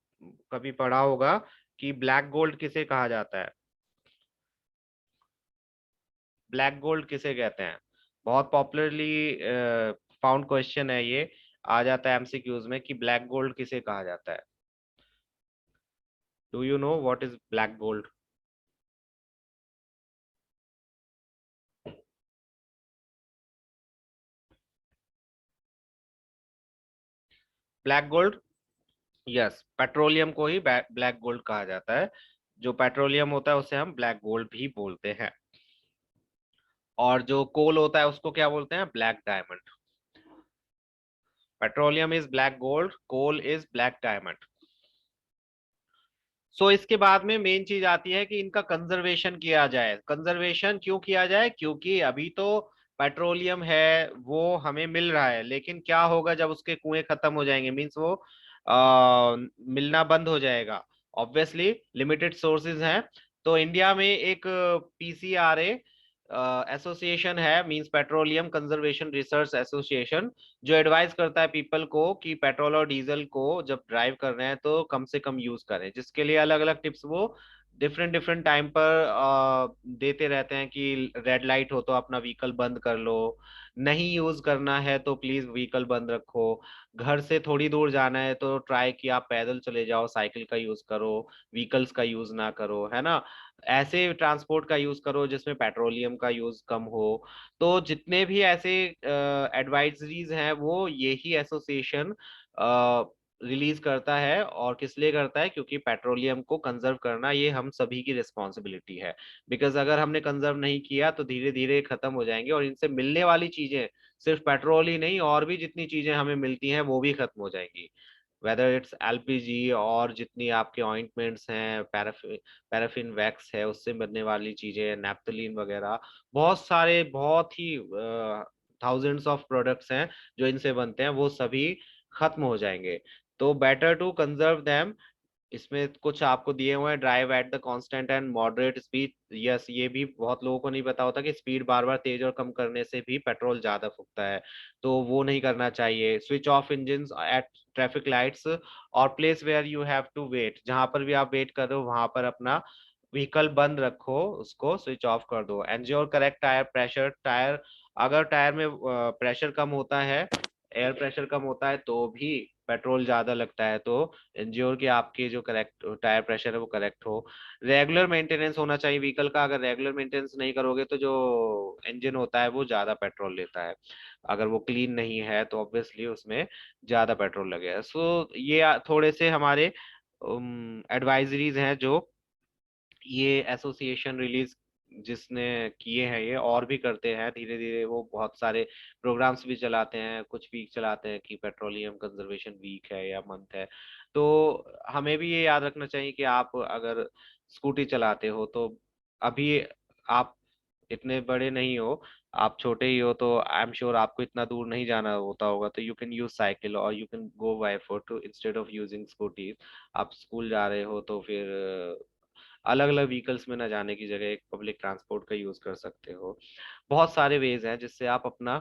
कभी पढ़ा होगा कि ब्लैक गोल्ड किसे कहा जाता है? ब्लैक गोल्ड किसे कहते हैं? बहुत पॉपुलरली फाउंड क्वेश्चन है ये, आ जाता है एमसीक्यूज में कि ब्लैक गोल्ड किसे कहा जाता है। Do you know what is black gold? Black gold, yes, petroleum को ही ब्लैक गोल्ड कहा जाता है। जो पेट्रोलियम होता है उसे हम ब्लैक गोल्ड भी बोलते हैं, और जो कोल होता है उसको क्या बोलते हैं? Black diamond. Petroleum is black gold, coal is black diamond. So इसके बाद में मेन चीज आती है कि इनका कंजर्वेशन किया जाए। कंजर्वेशन क्यों किया जाए? क्योंकि अभी तो पेट्रोलियम है वो हमें मिल रहा है, लेकिन क्या होगा जब उसके कुएं खत्म हो जाएंगे, मीन्स वो मिलना बंद हो जाएगा। ऑब्वियसली लिमिटेड सोर्सेज हैं। तो इंडिया में एक पीसीआरए एसोसिएशन है, means petroleum conservation research association, जो एडवाइस करता है पीपल को कि पेट्रोल और डीजल को जब ड्राइव कर रहे हैं तो कम से कम यूज करें, जिसके लिए अलग अलग टिप्स वो डिफरेंट डिफरेंट टाइम पर देते रहते हैं कि रेड लाइट हो तो अपना व्हीकल बंद कर लो, नहीं यूज करना है तो प्लीज व्हीकल बंद रखो, घर से थोड़ी दूर जाना है तो ट्राई कि आप पैदल चले जाओ, साइकिल का यूज करो, व्हीकल्स का यूज ना करो, है ना। ऐसे ट्रांसपोर्ट का यूज करो जिसमें पेट्रोलियम का यूज कम हो। तो जितने भी ऐसे एडवाइजरीज हैं वो यही एसोसिएशन रिलीज करता है, और किस लिए करता है? क्योंकि पेट्रोलियम को कंजर्व करना ये हम सभी की रिस्पॉन्सिबिलिटी है। बिकॉज अगर हमने कंजर्व नहीं किया तो धीरे धीरे खत्म हो जाएंगे, और इनसे मिलने वाली चीजें सिर्फ पेट्रोल ही नहीं, और भी जितनी चीजें हमें मिलती हैं वो भी खत्म हो जाएंगी, वेदर इट्स एलपीजी और जितनी आपके ऑइंटमेंट्स हैं, पैराफिन वैक्स है उससे बनने वाली चीजें, नैप्थलीन वगैरह, बहुत सारे बहुत ही थाउजेंड्स ऑफ प्रोडक्ट्स हैं जो इनसे बनते हैं, वो सभी खत्म हो जाएंगे। तो बेटर टू कंजर्व देम। इसमें कुछ आपको दिए हुए हैं, drive at the constant and moderate speed. Yes, ये भी बहुत लोगों को नहीं पता होता कि स्पीड बार बार तेज और कम करने से भी पेट्रोल ज्यादा फूकता है, तो वो नहीं करना चाहिए। Switch off engine at traffic lights और place where you have to wait, जहां पर भी आप वेट कर रहे हो वहां पर अपना व्हीकल बंद रखो, उसको स्विच ऑफ कर दो। Ensure correct tyre pressure, tyre अगर टायर में प्रेशर कम होता है, एयर प्रेशर कम होता है तो भी पेट्रोल ज्यादा लगता है, तो इंश्योर कि आपके जो करेक्ट टायर प्रेशर है वो करेक्ट हो। रेगुलर मेंटेनेंस होना चाहिए व्हीकल का, अगर रेगुलर मेंटेनेंस नहीं करोगे तो जो इंजन होता है वो ज्यादा पेट्रोल लेता है। अगर वो क्लीन नहीं है तो ऑब्वियसली उसमें ज्यादा पेट्रोल लगेगा। सो ये थोड़े से हमारे एडवाइजरीज हैं जो ये एसोसिएशन रिलीज जिसने किए हैं, ये और भी करते हैं धीरे धीरे। वो बहुत सारे प्रोग्राम्स भी चलाते हैं, कुछ वीक चलाते हैं कि पेट्रोलियम कंजर्वेशन वीक है या मंथ है। तो हमें भी ये याद रखना चाहिए कि आप अगर स्कूटी चलाते हो तो अभी आप इतने बड़े नहीं हो, आप छोटे ही हो, तो आई एम श्योर आपको इतना दूर नहीं जाना होता होगा, तो यू कैन यूज साइकिल और you can go by foot instead of using scooty. आप स्कूल जा रहे हो तो फिर अलग अलग व्हीकल्स में ना जाने की जगह एक पब्लिक ट्रांसपोर्ट का यूज कर सकते हो। बहुत सारे वेज हैं जिससे आप अपना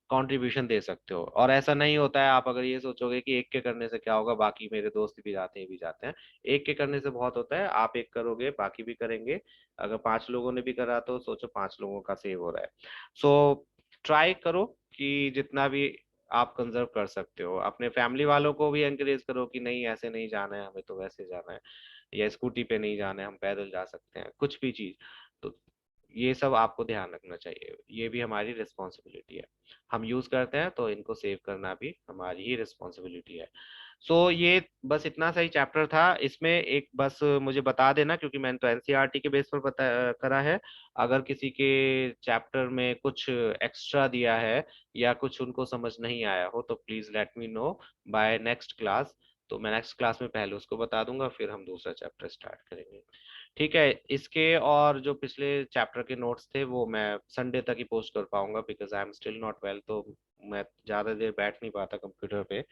कंट्रीब्यूशन दे सकते हो। और ऐसा नहीं होता है, आप अगर ये सोचोगे कि एक के करने से क्या होगा, बाकी मेरे दोस्त भी जाते हैं, ये भी जाते हैं। एक के करने से बहुत होता है, आप एक करोगे बाकी भी करेंगे। अगर 5 लोगों ने भी करा तो सोचो 5 लोगों का सेव हो रहा है। सो ट्राई करो कि जितना भी आप कंजर्व कर सकते हो। अपने फैमिली वालों को भी एंकरेज करो कि नहीं ऐसे नहीं जाना है हमें, तो वैसे जाना है, या स्कूटी पे नहीं जाना है, हम पैदल जा सकते हैं, कुछ भी चीज। तो ये सब आपको ध्यान रखना चाहिए, ये भी हमारी रिस्पॉन्सिबिलिटी है। हम यूज करते हैं तो इनको सेव करना भी हमारी ही रिस्पॉन्सिबिलिटी है। सो ये बस इतना सा ही चैप्टर था। इसमें एक बस मुझे बता देना, क्योंकि मैंने तो एनसीईआरटी के बेस पर पता करा है। अगर किसी के चैप्टर में कुछ एक्स्ट्रा दिया है या कुछ उनको समझ नहीं आया हो तो please let me know by next class. तो मैं नेक्स्ट क्लास में पहले उसको बता दूंगा, फिर हम दूसरा चैप्टर स्टार्ट करेंगे। ठीक है। इसके और जो पिछले चैप्टर के नोट्स थे वो मैं संडे तक ही पोस्ट कर पाऊंगा, because I am still not well, तो मैं ज़्यादा देर बैठ नहीं पाता कंप्यूटर पे,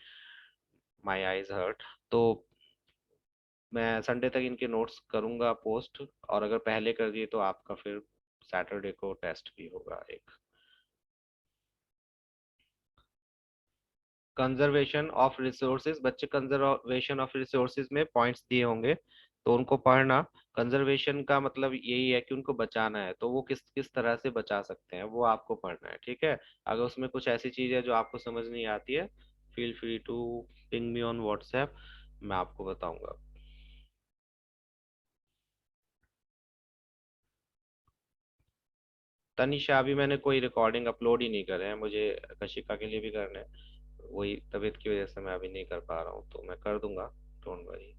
माई आईज हर्ट। तो मैं संडे तक इनके नोट्स करूंगा पोस्ट, और अगर पहले कर दिए तो आपका फिर सैटरडे को टेस्ट भी होगा एक। कंजर्वेशन ऑफ रिसोर्सेज, बच्चे कंजर्वेशन ऑफ रिसोर्सेज में पॉइंट्स दिए होंगे तो उनको पढ़ना। कंजर्वेशन का मतलब यही है कि उनको बचाना है, तो वो किस किस तरह से बचा सकते हैं वो आपको पढ़ना है, ठीक है। अगर उसमें कुछ ऐसी चीज है जो आपको समझ नहीं आती है, feel free to ping me on WhatsApp, मैं आपको बताऊंगा। तनिषा, अभी मैंने कोई रिकॉर्डिंग अपलोड ही नहीं करे हैं, मुझे कशिका के लिए भी करना है, वही तबीयत की वजह से मैं अभी नहीं कर पा रहा हूँ, तो मैं कर दूंगा, डोंट वरी।